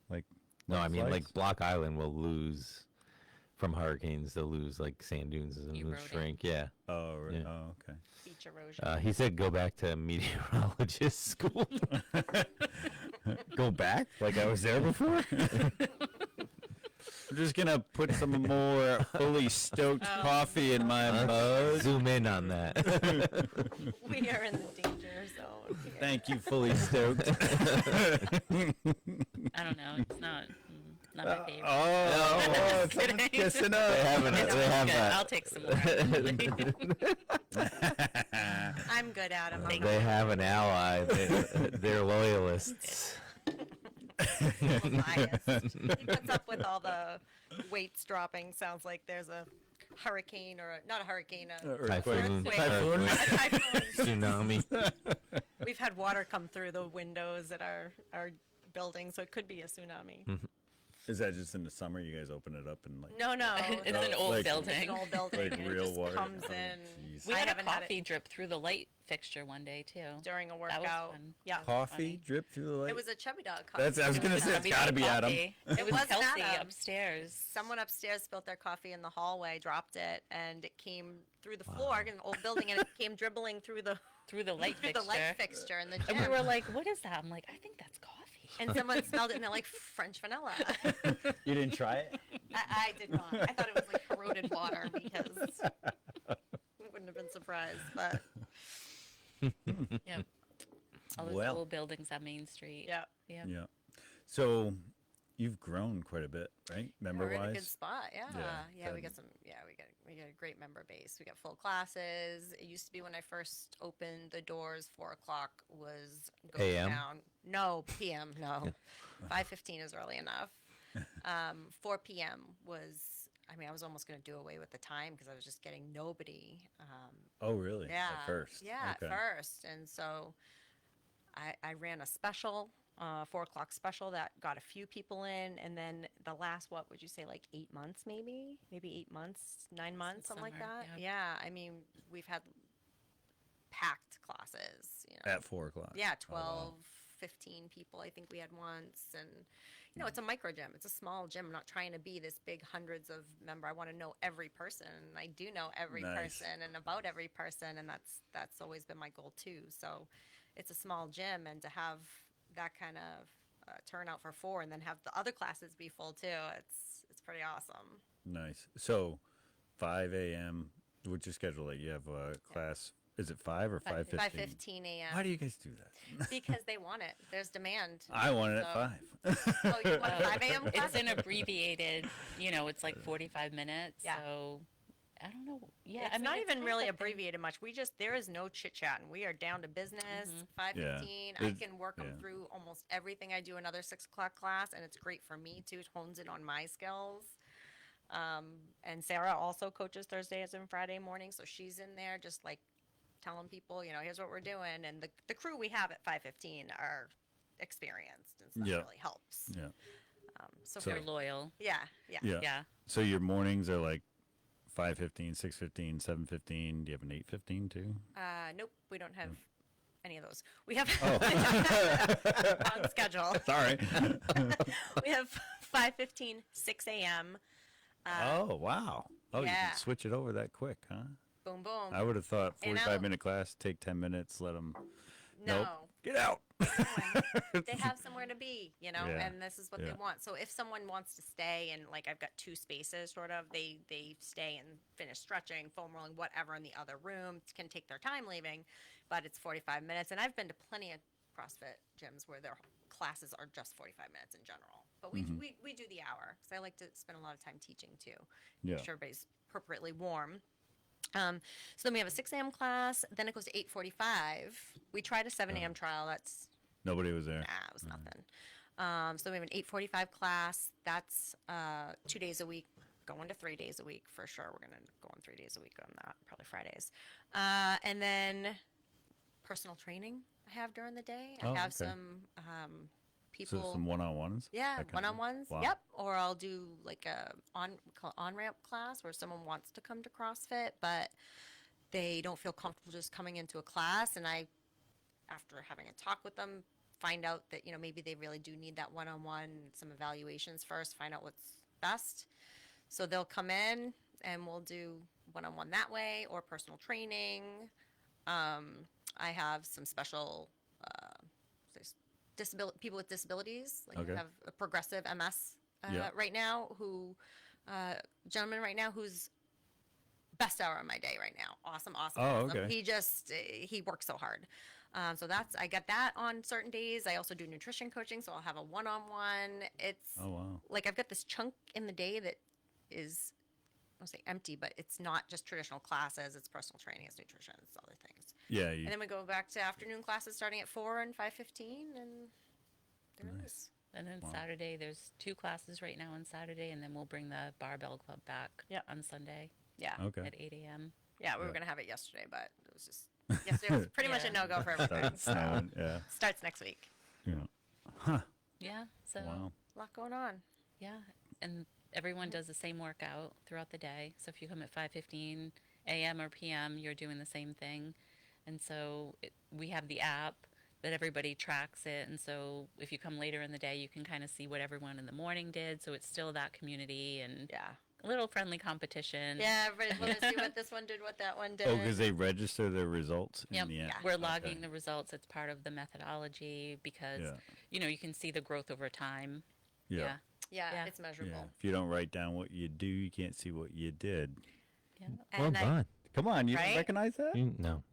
like? No, I mean landslides? like Block Island will lose from hurricanes. They'll lose like sand dunes and they'll Eroding. shrink. Yeah. Oh, right. Yeah. Oh, okay. Beach erosion. He said go back to meteorologist school. Go back? Like I was there before? I'm just gonna put some more fully stoked coffee in my mug. Zoom in on that. We are in the danger zone. Here. Thank you, fully stoked. I don't know. It's not my favorite. Oh, Just someone's kidding. kissing They up. have No, they have good. I'll that. take some more. I'm good, Adam. I'm They have an ally. They're loyalists. biased. He puts up with all the weights dropping. Sounds like there's a hurricane or not a hurricane. Typhoon. Earthquake. Typhoon. A typhoon. Tsunami. We've had water come through the windows at our building, so it could be a tsunami. Is that just in the summer? You guys open it up and like No, no. It's an old Like- It's building. an old building. like and real it just water? comes Oh, in. jeez. We I had a haven't had coffee it drip through the light fixture one day too. during a That was workout. fun. Yeah. coffee funny. drip through the light. It was a chubby dog coffee. That's. I was gonna say it's Chubby gotta Dog be Adam. coffee. It was wasn't Kelsey Adam. upstairs. Someone upstairs spilled their coffee in the hallway, dropped it, and it came through the floor in an old building, and it came dribbling through the Through the light through fixture. the light fixture in the And we gym. were like, what is that? I'm like, I think that's coffee. And someone smelled it, and they're like, French vanilla. You didn't try it? I did not. I thought it was like corroded water because I wouldn't have been surprised. But Yeah. All those Well. old buildings on Main Street. yeah, Yeah. Yeah. So, you've grown quite a bit, right? Member we're in a good wise. spot. Yeah, Yeah, we good. got some. Yeah, we got a great member base. We got full classes. It used to be when I first opened the doors, 4 o'clock was go AM? down. No, PM. No, 5:15 is early enough. 4 p.m. was. I mean, I was almost going to do away with the time because I was just getting nobody. Oh, really? Yeah, At first. Yeah, Okay. at first, and so I ran a special, 4 o'clock special that got a few people in, and then the last, what would you say, like 8 months, maybe 8 months, 9 months, something like summer, that. yeah. Yeah, I mean, we've had packed classes. You know. At 4 o'clock. Yeah, Oh, wow. 12, 15 people, I think we had once. And, you know, it's a micro gym. It's a small gym. I'm not trying to be this big hundreds of member. I want to know every person. And I do know every Nice. person and about every person. And that's always been my goal too. So it's a small gym, and to have that kind of turnout for 4 and then have the other classes be full too, it's pretty awesome. Nice. So 5 a.m. What's your schedule like? You have a class. Is it 5 or 5:15? 5:15 a.m. Why do you guys do that? Because they want it. There's demand. I want it So- at 5. Oh, you want a 5 a.m. class? It's an abbreviated, it's like 45 minutes. Yeah. So I don't know. Yeah, It's I mean, not even really perfect. abbreviated much. There is no chit chatting. We are down to business. 5:15. I It's- can work them yeah. through almost everything. I do another 6 o'clock class, and it's great for me too. It hones in on my skills. And Sarah also coaches Thursdays and Friday mornings, so she's in there just like telling people, here's what we're doing. And the crew we have at 5:15 are experienced, and so that Yeah. really helps. Yeah. So, So- They're loyal. yeah. Yeah. Yeah. So your mornings are like 5:15, 6:15, 7:15. Do you have an 8:15 too? Nope, we don't have any of those. We have Oh. wrong schedule. Sorry. We have 5:15, 6 a.m. Oh, wow. Oh, you yeah. can switch it over that quick, huh? Boom, boom. I would have thought And 45-minute class, take 10 minutes, let them. no, Nope. Get out. they have somewhere to be, Yeah, and this is what they yeah. want. So if someone wants to stay, and like I've got 2 spaces, sort of, they stay and finish stretching, foam rolling, whatever in the other room. Can take their time leaving, but it's 45 minutes. And I've been to plenty of CrossFit gyms where their classes are just 45 minutes in general. But we do the hour, because I like to spend a lot of time teaching too. Yeah. Make sure everybody's appropriately warm. So then we have a 6 a.m. class. Then it goes to 8:45. We tried a 7 a.m. trial. That's Nobody was there. it was nothing. So we have an 8:45 class. That's 2 days a week, going to 3 days a week for sure. We're gonna go on 3 days a week on that, probably Fridays. And then personal training I have during the day. I Oh, have okay. some people. So some one-on-ones? Yeah, That kind of- one-on-ones. Wow. Yep. Or I'll do like a on-ramp class where someone wants to come to CrossFit, but they don't feel comfortable just coming into a class. And I, after having a talk with them, find out that, maybe they really do need that one-on-one, some evaluations first, find out what's best. So they'll come in and we'll do one-on-one that way, or personal training. I have some special people with disabilities. Like Okay. I have a progressive MS Yeah. right now, gentleman right now who's best hour of my day right now. Awesome. Oh, okay. He works so hard. So I get that on certain days. I also do nutrition coaching, so I'll have a one-on-one. It's Oh, wow. like I've got this chunk in the day that is, I don't say empty, but it's not just traditional classes. It's personal training, it's nutrition, it's other things. Yeah. And then we go back to afternoon classes starting at 4 and 5:15, and there it is. And then Wow. Saturday, there's 2 classes right now on Saturday, and then we'll bring the barbell club back Yep. on Sunday Yeah. Okay. at 8 a.m. Yeah, we Yeah. were going to have it yesterday, but it was just, yesterday was pretty much a Yeah. no-go for everything. Started snowing. Yeah. Starts next week. Yeah. Yeah. So, Wow. A lot going on. yeah. And everyone does the same workout throughout the day. So if you come at 5:15 a.m. or p.m., you're doing the same thing. And so we have the app that everybody tracks it. And so if you come later in the day, you can kind of see what everyone in the morning did. So it's still that community and Yeah. a little friendly competition. Yeah, everybody's want to see what this one did, what that one did. Oh, because they register their results Yep. in the end. Yeah. We're Okay. logging the results. It's part of the methodology because, Yeah. you can see the growth over time. Yeah. yeah, Yeah. it's Yeah. measurable. If you don't write down what you do, you can't see what you did. Yeah. Well And I- done. Come on, you Right? don't recognize that? No.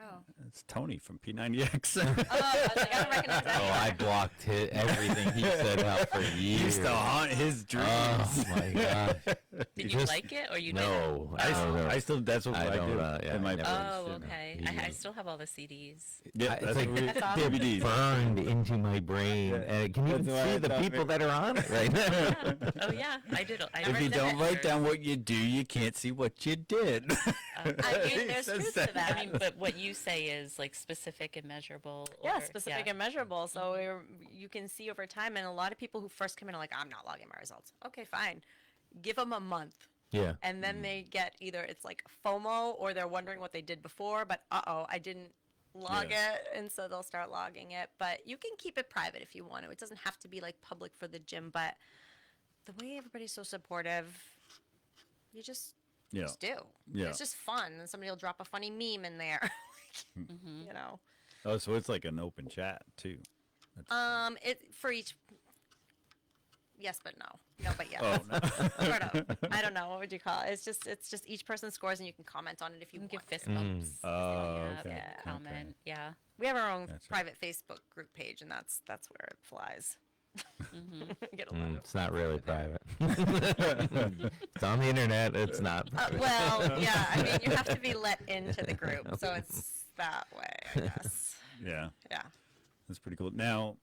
Oh. It's Tony from P90X. Oh, I was like, I don't recognize that Oh, either. I blocked everything he said out for He years. used to haunt his dreams. Oh my gosh. Did you Just- like it or you No, didn't? I don't know. I still, that's what I I, don't, do. yeah, in my I never- place, Oh, you know. okay. Yeah. I still have all the CDs. Yeah, It's that's like what we, That's awesome. DVDs. burned into my brain. Yeah. And I can even That's why see I the thought people we- that are on it right now. Yeah. Oh yeah, I did. I If you read the don't write pictures. down what you do, you can't see what you did. I mean, there's He truth says to that. I mean, but what you say is like specific and measurable. Yeah, or- specific and measurable. So you can see over time. And a lot of people who first come in are like, I'm not logging my results. Okay, fine. Give them a month. Yeah. And then they get either it's like FOMO or they're wondering what they did before, but I didn't log it, and so they'll start logging it. But you can keep it private if you want to. It doesn't have to be like public for the gym. But the way everybody's so supportive, you just do. Yeah. It's just fun, and somebody will drop a funny meme in there. You know. Oh, so it's like an open chat too. It for each. Yes, but no. No, but yes. Oh, no. Sort of. I don't know. What would you call it? It's just each person scores, and you can comment on it if you You can want. give fist bumps. Oh, Yeah, okay. Yeah. comment. Yeah. We have our own Gotcha. private Facebook group page, and that's where it flies. Get a lot of It's not really private. It's on the internet. It's not. Private. well, yeah. I mean, you have to be let into the group, so it's that way, I guess. Yeah, Yeah. that's pretty cool. Now,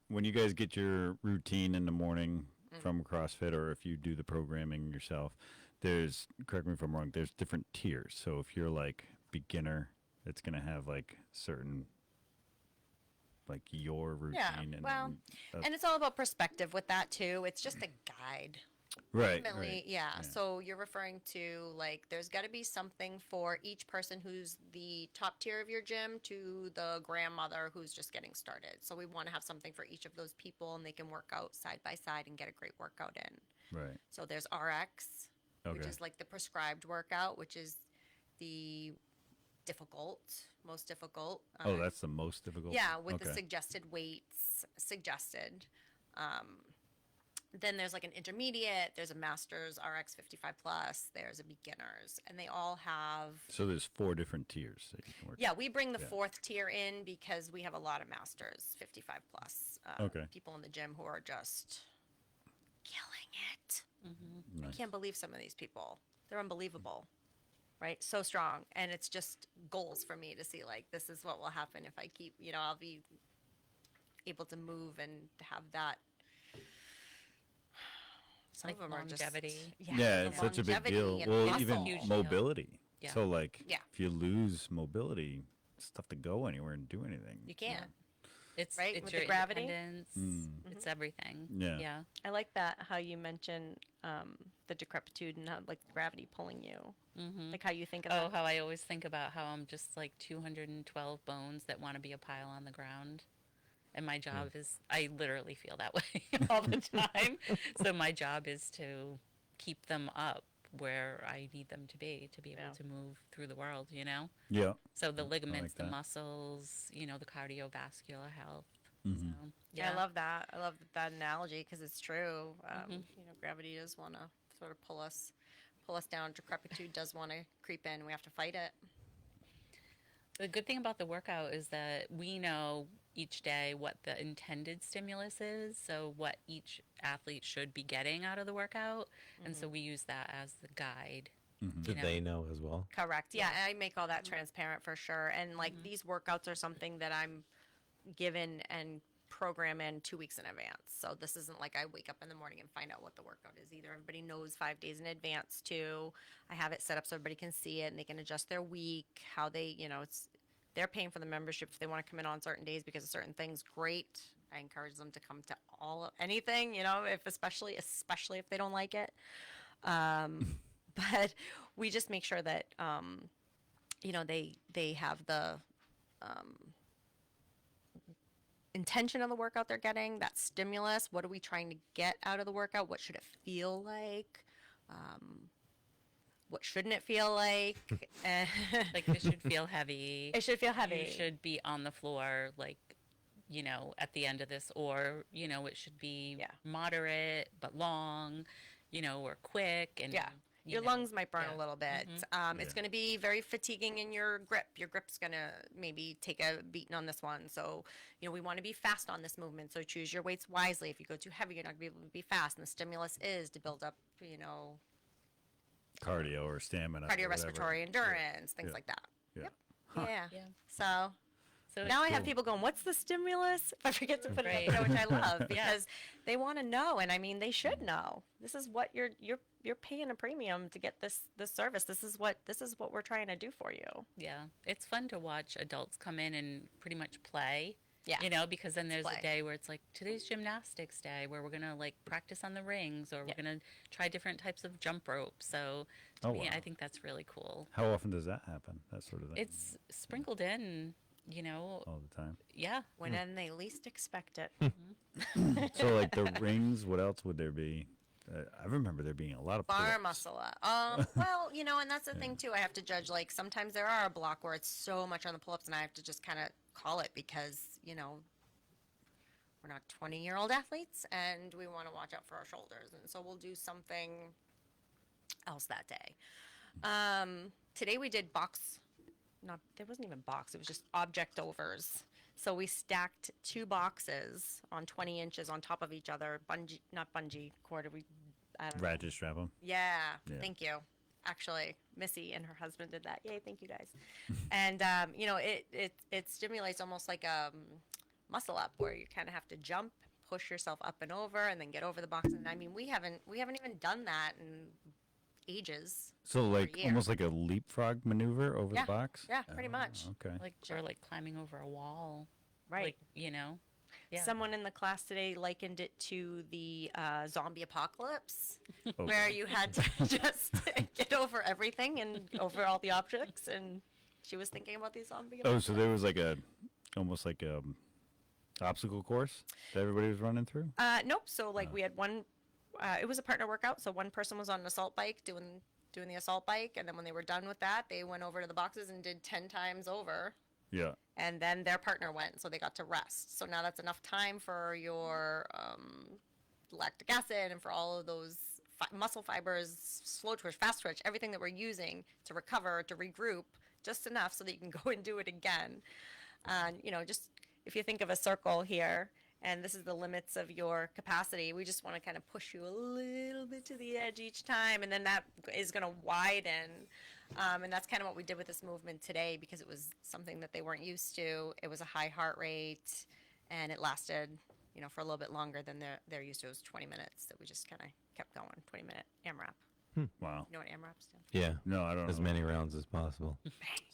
when you guys get your routine in the morning from CrossFit, or if you do the programming yourself, there's, correct me if I'm wrong, there's different tiers. So if you're like beginner, it's gonna have like certain, like your routine. Yeah. And Well, then, and it's all about perspective with that too. It's just a guide. right, Ultimately, right. yeah. So you're referring to like there's got to be something for each person who's the top tier of your gym to the grandmother who's just getting started. So we want to have something for each of those people, and they can work out side by side and get a great workout in. Right. So there's RX, which Okay. is like the prescribed workout, which is the most difficult. Oh, that's the most difficult. Yeah, with the Okay. suggested weights suggested. Then there's like an intermediate, there's a master's RX 55 plus, there's a beginner's, and they all have. So there's 4 different tiers that you can work. Yeah, we bring the Yeah. fourth tier in because we have a lot of masters 55 plus Okay. people in the gym who are just killing it. I Nice. can't believe some of these people. They're unbelievable. Right? So strong. And it's just goals for me to see like this is what will happen if I keep, I'll be able to move and have that. Some Like of them are longevity. just Yeah, the it's such a big longevity deal. and Well, muscle. even Huge deal. mobility. Yeah. So like, Yeah. if you lose mobility, it's tough to go anywhere and do anything. You can't. It's Right, it's with your the gravity? independence. Mm. It's everything. Yeah. Yeah. I like that how you mentioned the decrepitude and how like gravity pulling you. Like how you think of Oh, that. how I always think about how I'm just like 212 bones that want to be a pile on the ground. And my job is, I literally feel that way all the time. So my job is to keep them up where I need them to be able Yeah. to move through the world, you know? Yeah. So the ligaments, the that. muscles, the cardiovascular health. Mhm. So, Yeah, I love that. I love that analogy because it's true. Gravity does want to sort of pull us down. Decrepitude does want to creep in. We have to fight it. The good thing about the workout is that we know each day what the intended stimulus is, so what each athlete should be getting out of the workout, and so we use that as the guide. Do they know as well? Correct. Yeah, I make all that transparent for sure. And like these workouts are something that I'm given and program in 2 weeks in advance. So this isn't like I wake up in the morning and find out what the workout is either. Everybody knows 5 days in advance too. I have it set up so everybody can see it and they can adjust their week, how they, they're paying for the membership if they want to come in on certain days because of certain things. Great. I encourage them to come to anything, if especially if they don't like it. But we just make sure that they have the intention of the workout they're getting, that stimulus. What are we trying to get out of the workout? What should it feel like? What shouldn't it feel like? Like it should feel heavy. It should feel heavy. You should be on the floor, like, at the end of this, or, it should be moderate but long, or quick. And, Yeah. you Your know, lungs might burn yeah. a little bit. It's going to be very fatiguing in your grip. Your grip's going to maybe take a beating on this one. So, we want to be fast on this movement. So choose your weights wisely. If you go too heavy, you're not going to be able to be fast. And the stimulus is to build up, Cardio or stamina. or cardiorespiratory whatever. endurance, things Yeah. like that. Yeah. Yep. Huh. Yeah. Yeah. So So now I have cool. people going, "What's the stimulus?" If I forget to put it Right. up there, which I love because they want to know, and I mean, they should know. This is what you're paying a premium to get this service. This is what we're trying to do for you. Yeah, it's fun to watch adults come in and pretty much play. Yeah. Because then there's play. a day where it's like today's gymnastics day where we're gonna like practice on the rings or we're gonna try different types of jump rope. So to Oh, me, wow. I think that's really cool. How often does that happen? That sort of thing. It's sprinkled in you know, all the time. yeah. When they least expect it. So like the rings, what else would there be? I remember there being a lot of Bar pull-ups. muscle up. Well, and that's the thing too. I have to judge. Like sometimes there are a block where it's so much on the pull-ups, and I have to just kind of call it because we're not 20-year-old athletes, and we want to watch out for our shoulders, and so we'll do something else that day. Today we did box. Not there wasn't even box. It was just object overs. So we stacked 2 boxes on 20 inches on top of each other. Not bungee cord. I don't know. Ratchet strap 'em. Yeah, Yeah. thank you. Actually, Missy and her husband did that. Yay, thank you guys. And it stimulates almost like a muscle up where you kind of have to jump, push yourself up and over, and then get over the box. And I mean, we haven't even done that in ages. So like year. almost like a leapfrog maneuver over Yeah. the box? Yeah, pretty much. Okay. Like, or like climbing over a wall. Right. Like, Yeah. Someone in the class today likened it to the zombie apocalypse, Okay. where you had to just get over everything and over all the objects. And she was thinking about these zombie. Oh, so there was like almost like a obstacle course that everybody was running through? Nope. So like we had one. It was a partner workout. So one person was on an assault bike doing the assault bike, and then when they were done with that, they went over to the boxes and did 10 times over. Yeah. And then their partner went, so they got to rest. So now that's enough time for your lactic acid and for all of those muscle fibers, slow twitch, fast twitch, everything that we're using to recover, to regroup, just enough so that you can go and do it again. And just if you think of a circle here, and this is the limits of your capacity, we just want to kind of push you a little bit to the edge each time, and then that is going to widen. And that's kind of what we did with this movement today, because it was something that they weren't used to. It was a high heart rate, and it lasted, for a little bit longer than they're used to. It was 20 minutes that we just kind of kept going, 20-minute AMRAP. Wow. You know what AMRAP stands for? Yeah. No, I don't As know. many rounds as possible.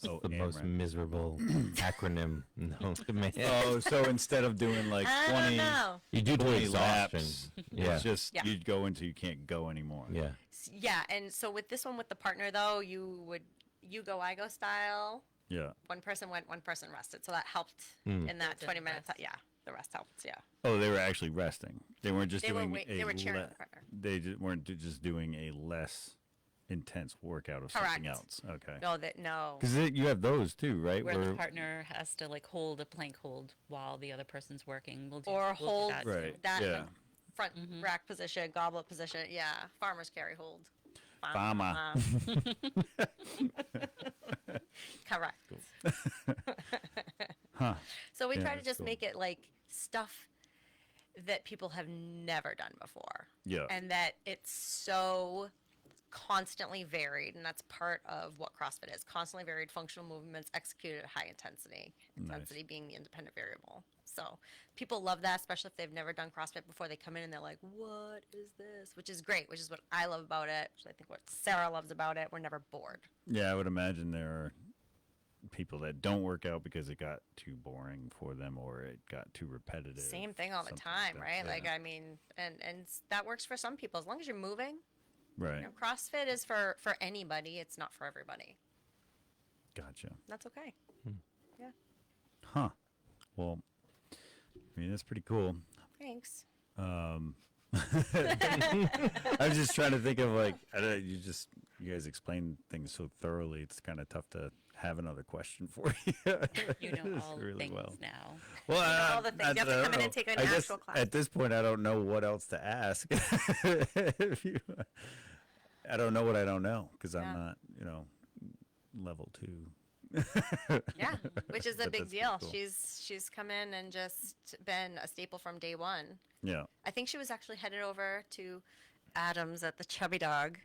Oh, The most AMRAP. miserable acronym known to man. Oh, so instead of doing like I 20, don't know. You do 20 exhaustion. laps, Yeah. it's just Yeah. you'd go until you can't go anymore. Yeah. Yeah, and so with this one with the partner, though, you go, I go style. Yeah. One person went, one person rested. So that helped Hmm. in that Did 20 the minutes. rest. Yeah, the rest helped. Yeah. Oh, they were actually resting. They weren't just They were doing they were cheering the partner. They weren't just doing a less intense workout of something Correct. else. Okay. No. Because you have those too, right? Where the partner has to like hold a plank hold while the other person's working. We'll do Hold that Right. too. that Yeah. front rack position, goblet position. Yeah, farmer's carry hold. Fahmah. Correct. Huh. So we Yeah, try to that's just cool. make it like stuff that people have never done before. Yeah. And that it's so constantly varied, and that's part of what CrossFit is. Constantly varied functional movements executed at high intensity. Intensity being the independent variable. So people love that, especially if they've never done CrossFit before. They come in and they're like, what is this? Which is great, which is what I love about it, which I think what Sarah loves about it. We're never bored. Yeah, I would imagine there are people that don't work out because it got too boring for them or it got too repetitive. Same thing all the something time, that. right? Yeah. Like, I mean, and that works for some people. As long as you're moving, Right. CrossFit is for anybody. It's not for everybody. Gotcha. That's okay. Yeah. Huh. Well, I mean, that's pretty cool. Thanks. I was just trying to think of like, you guys explain things so thoroughly. It's kind of tough to have another question for you. You know Just all really things well. now. Well, all the things. You have to come in and take an I guess actual class. At this point, I don't know what else to ask. I don't know what I don't know because I'm Yeah. not, level 2. Yeah, which is a But big that's deal. pretty cool. She's come in and just been a staple from day one. Yeah. I think she was actually headed over to Adams at the Chubby Dog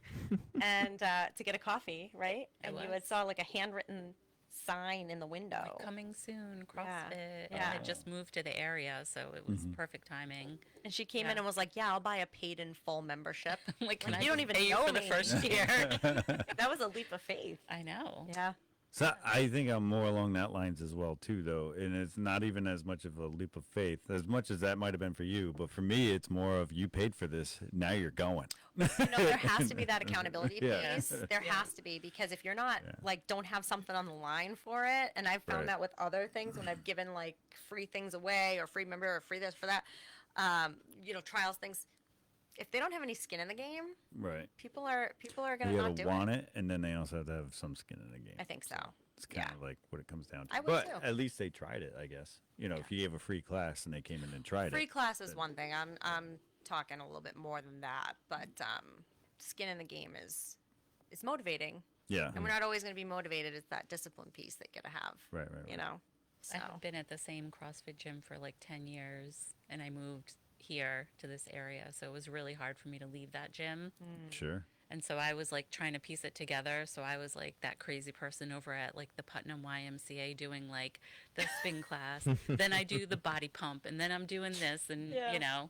and to get a coffee, right? And you had was. saw like a handwritten sign in the window. Like, coming soon, CrossFit. Yeah. And I just moved to the area, so it was perfect timing. And she came in Yeah. and was like, "Yeah, I'll buy a paid in full membership." Like, When can you I don't just even pay you know for the me. first year? That was a leap of faith. I know. Yeah. So I think I'm more along that lines as well too, though, and it's not even as much of a leap of faith as much as that might have been for you. But for me, it's more of you paid for this, now you're going. There has to be that accountability Yeah. piece. There has to be, because if you're not like, don't have something on the line for it, and I've found Right. that with other things when I've given like free things away or free member or free this for that, trials things. If they don't have any skin in the game, Right. people are gonna You not gotta do want it. it, and then they also have to have some skin in the game. I think so. It's kind Yeah. of like what it comes down to. I would but too. at least they tried it, I guess. If you gave a free class and they came in and tried Free it. class is one thing. I'm talking a little bit more than that, but skin in the game is motivating, Yeah. and we're not always going to be motivated. It's that discipline piece that you gotta have. Right. So I've been at the same CrossFit gym for like 10 years, and I moved here to this area, so it was really hard for me to leave that gym. Sure. And so I was like trying to piece it together. So I was like that crazy person over at like the Putnam YMCA doing like the spin class. Then I do the body pump, and then I'm doing this, and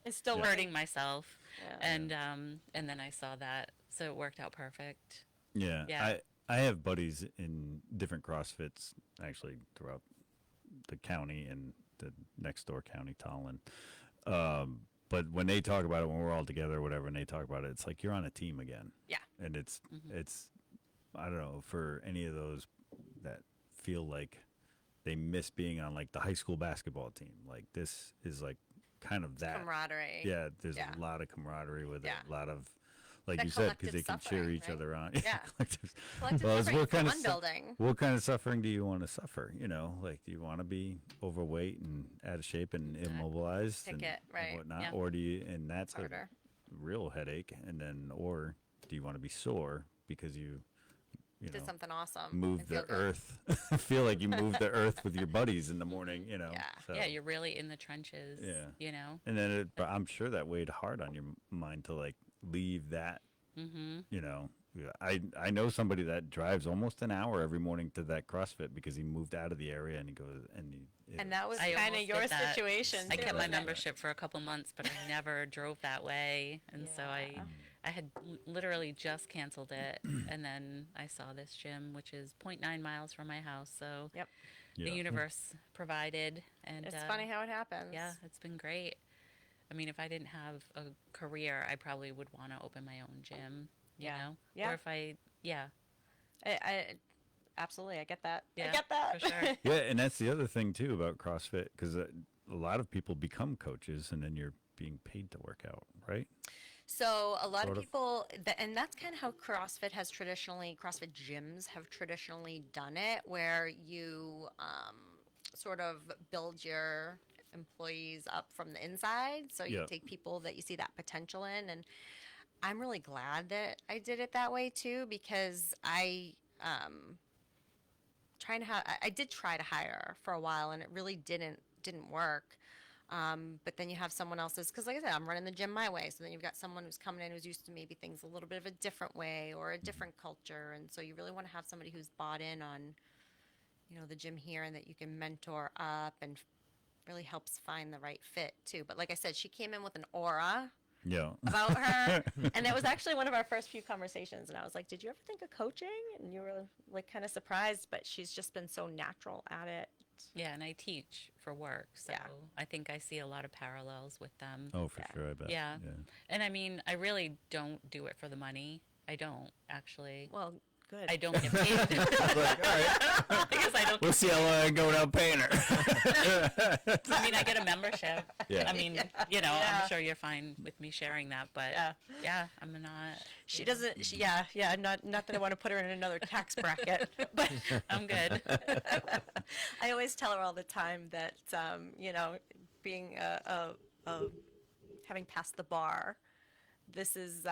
it's still hurting myself. Yeah. And then I saw that, so it worked out perfect. Yeah. Yeah. I have buddies in different CrossFits actually throughout the county and the next door county, Tallinn. But when they talk about it, when we're all together or whatever, and they talk about it, it's like you're on a team again. Yeah. And it's I don't know, for any of those that feel like they miss being on like the high school basketball team. Like this is like kind of that camaraderie. Yeah, there's Yeah. a lot of camaraderie with it. Yeah. A lot of, like That you said, because they collective can cheer suffering, each right? other on. Yeah. Collective Collective it's suffering, what kind of fun building. what kind of suffering do you want to suffer? Like, do you want to be overweight and out of shape and immobilized Pick and, it, right. and whatnot, Yeah. or do you? And that's Harder. a real headache. And then, or do you want to be sore because you Did know, something awesome. move and the feel good. earth? feel like you moved the earth with your buddies in the morning. Yeah. So. Yeah, you're really in the trenches. Yeah. Mm-hmm. And then but I'm sure that weighed hard on your mind to like leave that. I know somebody that drives almost an hour every morning to that CrossFit because he moved out of the area and he goes And that was I kind of almost your did that. situation. I too, kept my wasn't it? membership for a couple months, but I never drove that way, and so Yeah. I had literally just canceled it, and then I saw this gym, which is 0.9 miles from my house. So Yep. the Yeah. universe provided, and It's funny how it happens. yeah, it's been great. I mean, if I didn't have a career, I probably would want to open my own gym. You Yeah. know, Yeah. or if I absolutely. I get that. Yeah, I get that. for sure. Yeah, and that's the other thing too about CrossFit because a lot of people become coaches and then you're being paid to work out, right? So a lot Sort of of. people, and that's kind of how CrossFit gyms have traditionally done it, where you sort of build your employees up from the inside. So you Yeah. take people that you see that potential in, and I'm really glad that I did it that way too, because I did try to hire for a while, and it really didn't work. But then you have someone else's, because like I said, I'm running the gym my way. So then you've got someone who's coming in who's used to maybe things a little bit of a different way or a different culture. And so you really want to have somebody who's bought in on, the gym here, and that you can mentor up and really helps find the right fit too. But like I said, she came in with an aura Yeah. about her. And it was actually one of our first few conversations. And I was like, did you ever think of coaching? And you were like kind of surprised, but she's just been so natural at it. Yeah, and I teach for work, so Yeah. I think I see a lot of parallels with them. Oh, for Yeah. sure. I bet. Yeah. And I mean, I really don't do it for the money. I don't actually. Well, good. I don't get paid Like, all right. because I don't. We'll see how long I go without paying her. I mean, I get a membership. Yeah. I mean, Yeah. I'm sure you're fine with me sharing that, but Yeah. I'm not. She doesn't. Not that I want to put her in another tax bracket, but I'm good. I always tell her all the time that being having passed the bar, this is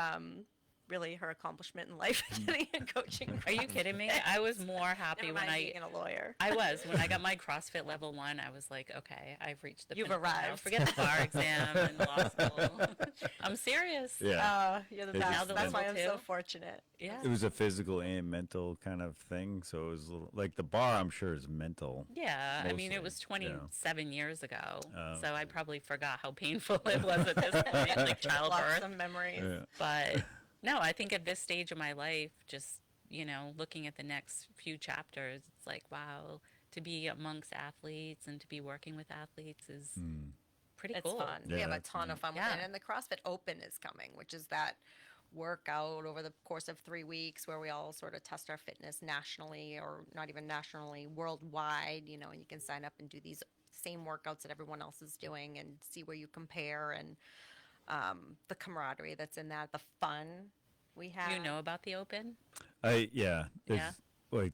really her accomplishment in life, getting a coaching. Are you kidding me? I was more happy Never when mind being a lawyer. I got my CrossFit level 1. I was like, okay, I've reached the You've pinnacle now. arrived. Forget the bar exam and law school. I'm serious. Yeah. You're the It's best. just That's why I'm level so 2. fortunate. Yeah. It was a physical and mental kind of thing. So it was a little, like the bar, I'm sure, is mental. Yeah, I mean, it was Mostly, yeah. 27 years ago, Oh, so I probably forgot how painful it was at this point, like Lots childbirth. of memories. Yeah. But no, I think at this stage of my life, just looking at the next few chapters, it's was like, wow, to be amongst athletes and to be working with athletes is pretty It's cool. fun. Yeah, We have a that's ton of neat. fun with Yeah. it. And the CrossFit Open is coming, which is that workout over the course of 3 weeks where we all sort of test our fitness nationally, or not even nationally, worldwide, you know, and you can sign up and do these same workouts that everyone else is doing and see where you compare, and the camaraderie that's in that, the fun we have. You know about the Open? Yeah. There's, Yeah. well,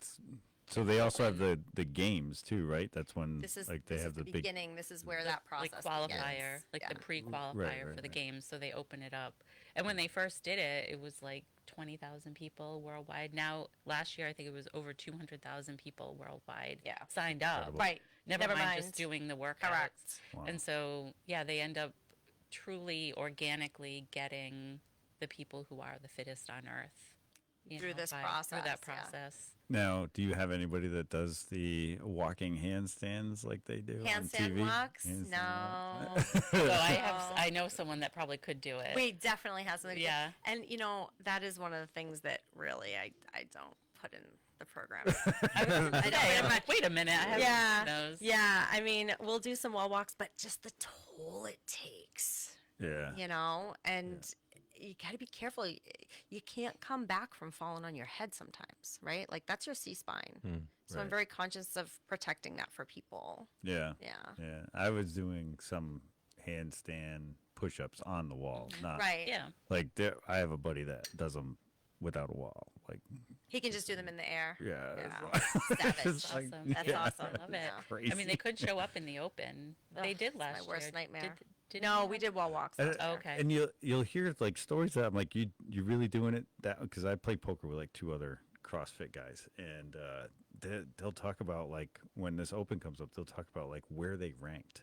so they also have the games too, right? That's when This is like they this have is the big. beginning. This is where that process Like qualifier, begins. like the Yeah. pre-qualifier Right, for the right. games, so they open it up. And when they first did it, it was like 20,000 people worldwide. Now, last year, I think it was over 200,000 people worldwide Yeah. signed up. Incredible. Right. Never mind just doing the workouts. Correct. Wow. And so, yeah, they end up truly organically getting the people who are the fittest on earth. You Through know, this through process, that yeah. process. Now, do you have anybody that does the walking handstands like they do on Handstand TV? walks? Handstand No. walks? So I know someone that probably could do it. We definitely have something. Yeah. And you know, that is one of the things that really I don't put in the program. I was gonna say, I'm like, wait a minute, I haven't Yeah. those. Yeah. I mean, we'll do some wall walks, but just the toll it takes, Yeah. you know, and you got to be careful. You can't come back from falling on your head sometimes, right? Like that's your C-spine. So I'm Right. very conscious of protecting that for people. Yeah. Yeah. Yeah. I was doing some handstand push-ups on the wall, not Right. Yeah. like there. I have a buddy that does them without a wall. Like, He can just do them in the air. yeah. Yeah. Savage. It's like, Awesome. That's yeah, awesome. I love it. Yeah. Crazy. I mean, they could show up in the Open. They Ugh, did it's last year. my worst nightmare. Didn't No, you we have- did wall walks. And- last year. Okay. And you'll hear like stories that I'm like, you really doing it that, because I play poker with like 2 other CrossFit guys, and they'll talk about like when this Open comes up, they'll talk about like where they ranked,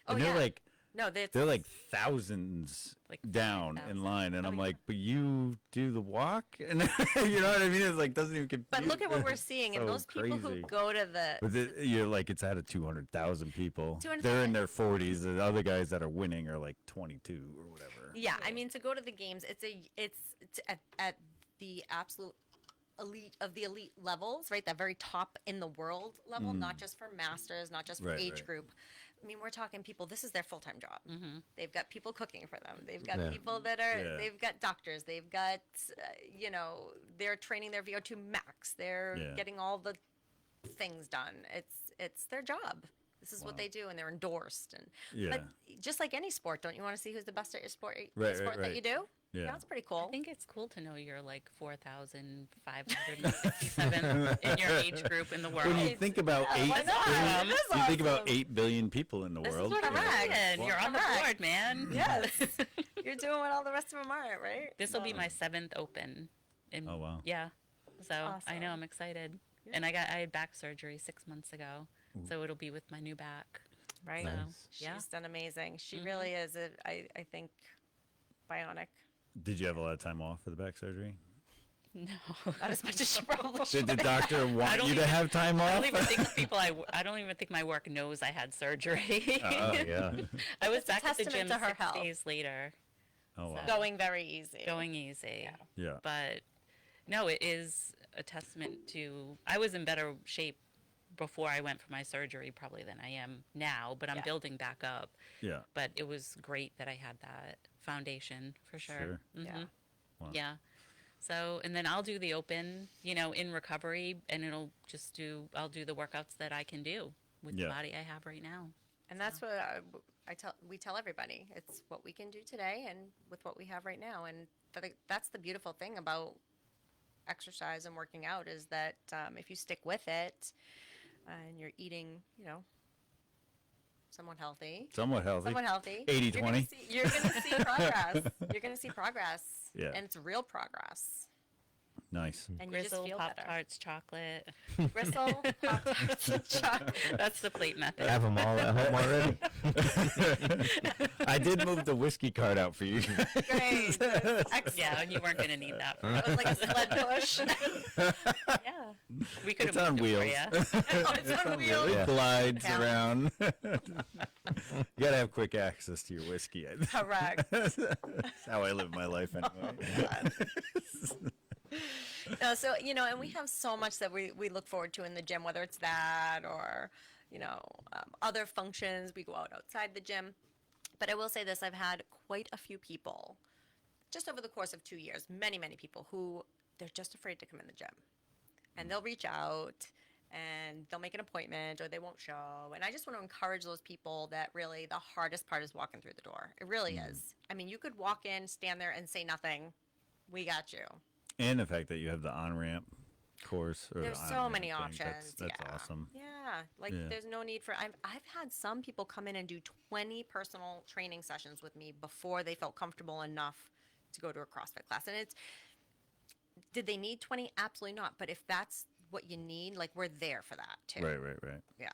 and Oh, they're yeah. like No, they're like thousands Like down 5,000. in line, and Oh, I'm yeah. like, but you do the walk, and you know what I mean? It's like doesn't even compute. But look at what we're seeing, and So those people who crazy. go to the But you're like, it's out of 200,000 people. 200,000. They're in their 40s. The other guys that are winning are like 22 or whatever. yeah, I mean to go to the games, it's at the absolute elite of the elite levels, right? That very top in the world level, not just for masters, not just for Right, age right. group. I mean, we're talking people. This is their full-time job. Mm-hmm. They've got people cooking for them. They've got Yeah. people that are. Yeah. They've got doctors. They've got, you know, they're training their VO2 max. They're Yeah. getting all the things done. It's their job. This is Wow. what they do, and they're endorsed. And Yeah. but just like any sport, don't you want to see who's the best at your sport? Right, the sport right, that right. you do. Yeah. That's pretty cool. I think it's cool to know you're like 4,567 in your age group in the world. When you think about Yeah, why 8 not? billion, It is you think about awesome. 8 billion people in the This world. is what I'm yeah. saying. You're on the Correct. board, man. Yes, you're doing what all the rest of them aren't, right? This will be my 7th Open. In, Oh, wow. Yeah. So I know Awesome. I'm excited. And I had back surgery 6 months ago. So it'll be with my new back. Right. So, Nice. yeah. She's done amazing. She really is. I think bionic. Did you have a lot of time off for the back surgery? No. Not as much as she probably should. Did the doctor want don't you to even- have time I off? don't even think people I don't even think my work knows I had surgery. Oh, yeah. I was It's a back at the testament gym to her 6 health. days later. Oh, wow. Going very easy. Going easy. Yeah. But no, it is a testament to I was in better shape before I went for my surgery probably than I am now, but I'm Yeah. building back up. Yeah. But it was great that I had that foundation for sure. Sure. Mhm. Yeah. Wow. Yeah. So, and then I'll do the Open, you know, in recovery, and I'll do the workouts that I can do with Yeah. the body I have right now. And that's what we tell everybody. It's what we can do today and with what we have right now. And that's the beautiful thing about exercise and working out is that if you stick with it and you're eating, you know, somewhat healthy, Somewhat healthy. 80-20. You're going to see progress. You're going to see progress. Yeah. And it's real progress. Nice. And you just Grizzle, feel Pop better. Tarts, chocolate. Gristle, Pop-Tarts, and chocolate. That's the plate method. Have them all at home already. I did move the whiskey card out for you. Great. Excellent. Yeah, and you weren't going to need that. For That was like a sled push. Yeah. We could It's have on moved it wheels. for ya. Oh, it's on wheels. It Yeah. glides Yeah. around. You gotta have quick access to your whiskey. Correct. That's how I live my life anyway. So, and we have so much that we look forward to in the gym, whether it's that or, other functions. We go out outside the gym. But I will say this, I've had quite a few people, just over the course of 2 years, many, many people who they're just afraid to come in the gym. And they'll reach out and they'll make an appointment or they won't show. And I just want to encourage those people that really the hardest part is walking through the door. It really is. I mean, you could walk in, stand there and say nothing. We got you. And the fact that you have the on-ramp course. Or There's the so on-ramp many thing, options. That's yeah. awesome. Yeah. Like Yeah. there's no need for, I've had some people come in and do 20 personal training sessions with me before they felt comfortable enough to go to a CrossFit class. And did they need 20? Absolutely not. But if that's what you need, like we're there for that too. Right. Yeah.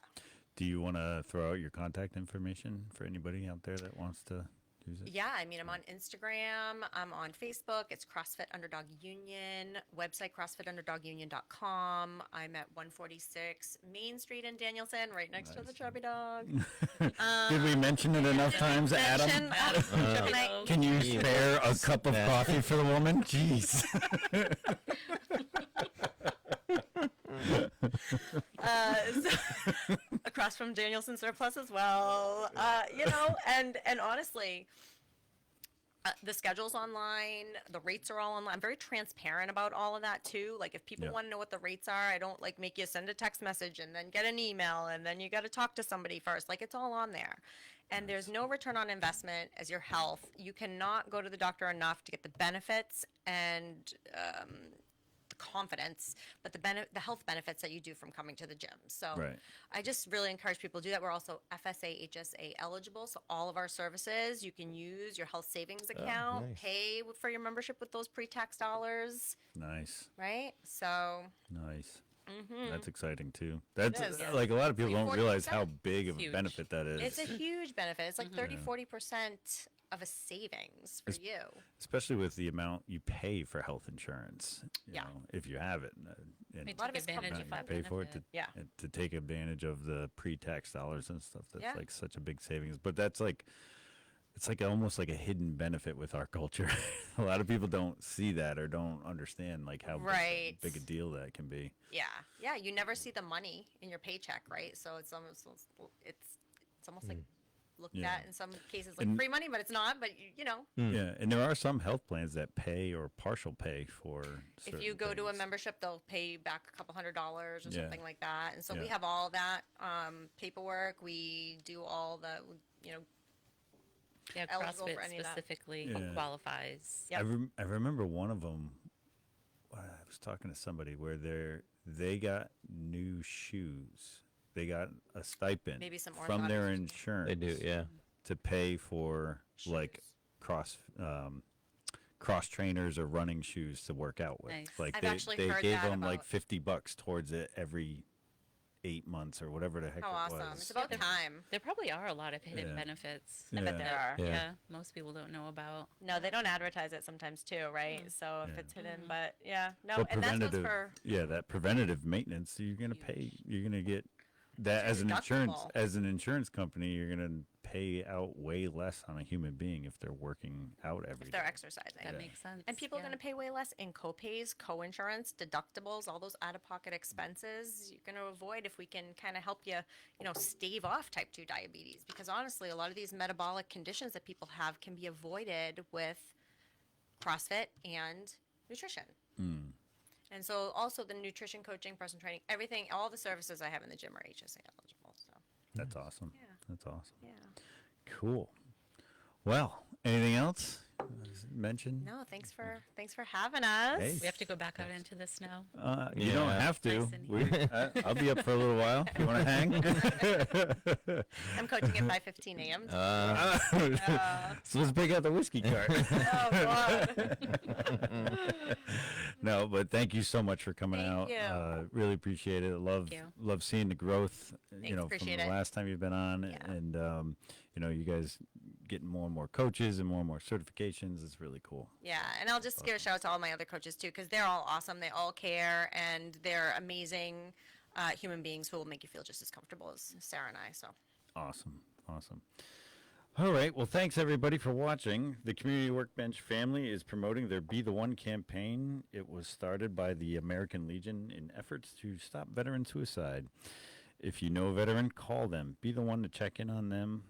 Do you want to throw out your contact information for anybody out there that wants to use it? Yeah, I mean, I'm on Instagram. I'm on Facebook. It's CrossFit Underdog Union. Website, CrossFitUnderdogUnion.com. I'm at 146 Main Street in Danielson, right next to the Chubby Dog. Did we mention it enough times, Adam? Can I- Can you spare a cup of coffee for the woman? Jeez. so- across from Danielson Surplus as well. And honestly, the schedule's online, the rates are all online. I'm very transparent about all of that too. Like if people Yeah. want to know what the rates are, I don't like make you send a text message and then get an email and then you got to talk to somebody first. Like it's all on there. And there's no return on investment as your health. You cannot go to the doctor enough to get the benefits and the confidence, but the health benefits that you do from coming to the gym. So Right. I just really encourage people to do that. We're also FSA, HSA eligible. So all of our services, you can use your health savings account, nice. pay for your membership with those pre-tax dollars, Nice. right? So Nice. That's exciting too. That's is. like a lot of people don't 40%. realize how big of a Huge. benefit that is. it's a huge benefit. It's like 30-40% of a savings for you. Especially with the amount you pay for health insurance. You Yeah. know, if you have it. And We lot of take it's advantage covered. of you that pay for it benefit. Yeah. to take advantage of the pre-tax dollars and stuff. That's Yeah. like such a big savings. But that's like, it's like almost like a hidden benefit with our culture. A lot of people don't see that or don't understand like how Right. big a deal that can be. Yeah. Yeah. You never see the money in your paycheck, right? So it's almost like looked Yeah. at in some cases like And- free money, but it's not. But Yeah, and there are some health plans that pay or partial pay for. if certain you go to a things. membership, they'll pay you back a couple $100s or Yeah. something like that. And so we Yeah. have all that paperwork. We do all the, Yeah, eligible for CrossFit any of that. specifically Yeah. qualifies. Yep. I remember one of them. I was talking to somebody where they got new shoes. They got a stipend Maybe some from their orthotics. insurance. They do, yeah. To pay for like cross trainers or running shoes to work out with. Nice. Like I've they actually they heard gave that them like about- $50 towards it every 8 months or whatever the heck How it awesome. was. It's about Yeah. time. There probably are a lot of hidden Yeah. benefits. I bet Yeah. there are. Yeah. Yeah, most people don't know about. No, they don't advertise it sometimes too, right? So if Yeah. it's hidden, but yeah, no, But and that's what's preventative, for. yeah, that preventative maintenance, you're gonna pay. You're gonna get that It's as an insurance deductible. company. You're gonna pay out way less on a human being if they're working out every If they're day. exercising. That makes sense. And people are yeah. going to pay way less in copays, co-insurance, deductibles, all those out-of-pocket expenses. You're going to avoid if we can kind of help you, stave off type 2 diabetes. Because honestly, a lot of these metabolic conditions that people have can be avoided with CrossFit and nutrition. And so also the nutrition coaching, personal training, everything, all the services I have in the gym are HSA eligible. So That's awesome. Yeah. That's awesome. yeah. Cool. Well, anything else mentioned? No, thanks for having us. Hey. We have to go back out into the snow. You don't Yeah. have to. Nice and I'll be up for a little while. If you want to hang? I'm coaching at 5:15 a.m. So let's break out the whiskey cart. Oh God. No, but thank you so much for coming Thank out. you. Really appreciate it. you. Love seeing the growth. Thanks, From appreciate the it. last time you've been on, Yeah. and you guys getting more and more coaches and more certifications. It's really cool. Yeah, and I'll just give a shout out to all my other coaches too, because they're all awesome. They all care, and they're amazing human beings who will make you feel just as comfortable as Sarah and I. So Awesome. All right. Well, thanks everybody for watching. The Community Workbench family is promoting their Be the One campaign. It was started by the American Legion in efforts to stop veteran suicide. If you know a veteran, call them. Be the one to check in on them.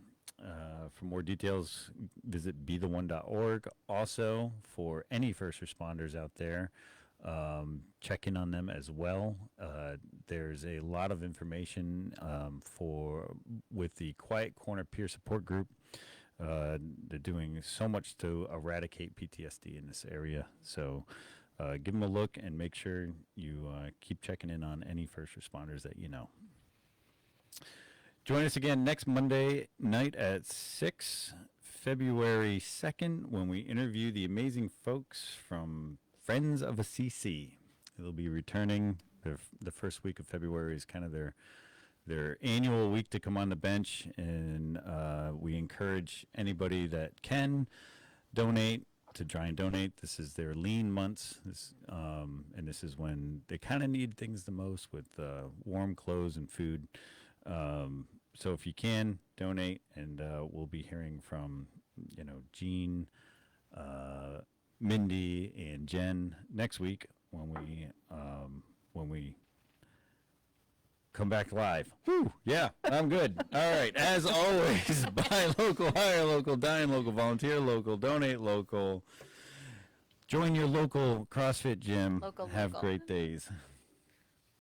For more details, visit betheone.org. Also, for any first responders out there, check in on them as well. There's a lot of information with the Quiet Corner Peer Support Group. They're doing so much to eradicate PTSD in this area. So give them a look and make sure you keep checking in on any first responders that you know. Join us again next Monday night at 6, February 2nd, when we interview the amazing folks from Friends of a CC. They'll be returning. The first week of February is kind of their annual week to come on the bench, and we encourage anybody that can donate to try and donate. This is their lean months, and this is when they kind of need things the most with warm clothes and food. So if you can, donate, and we'll be hearing from, Jean, Mindy, and Jen next week when we come back live. Whew, yeah, I'm good. All right, as always, buy local, hire local, dine local, volunteer local, donate local. Join your local CrossFit gym. Local, Have local. great days.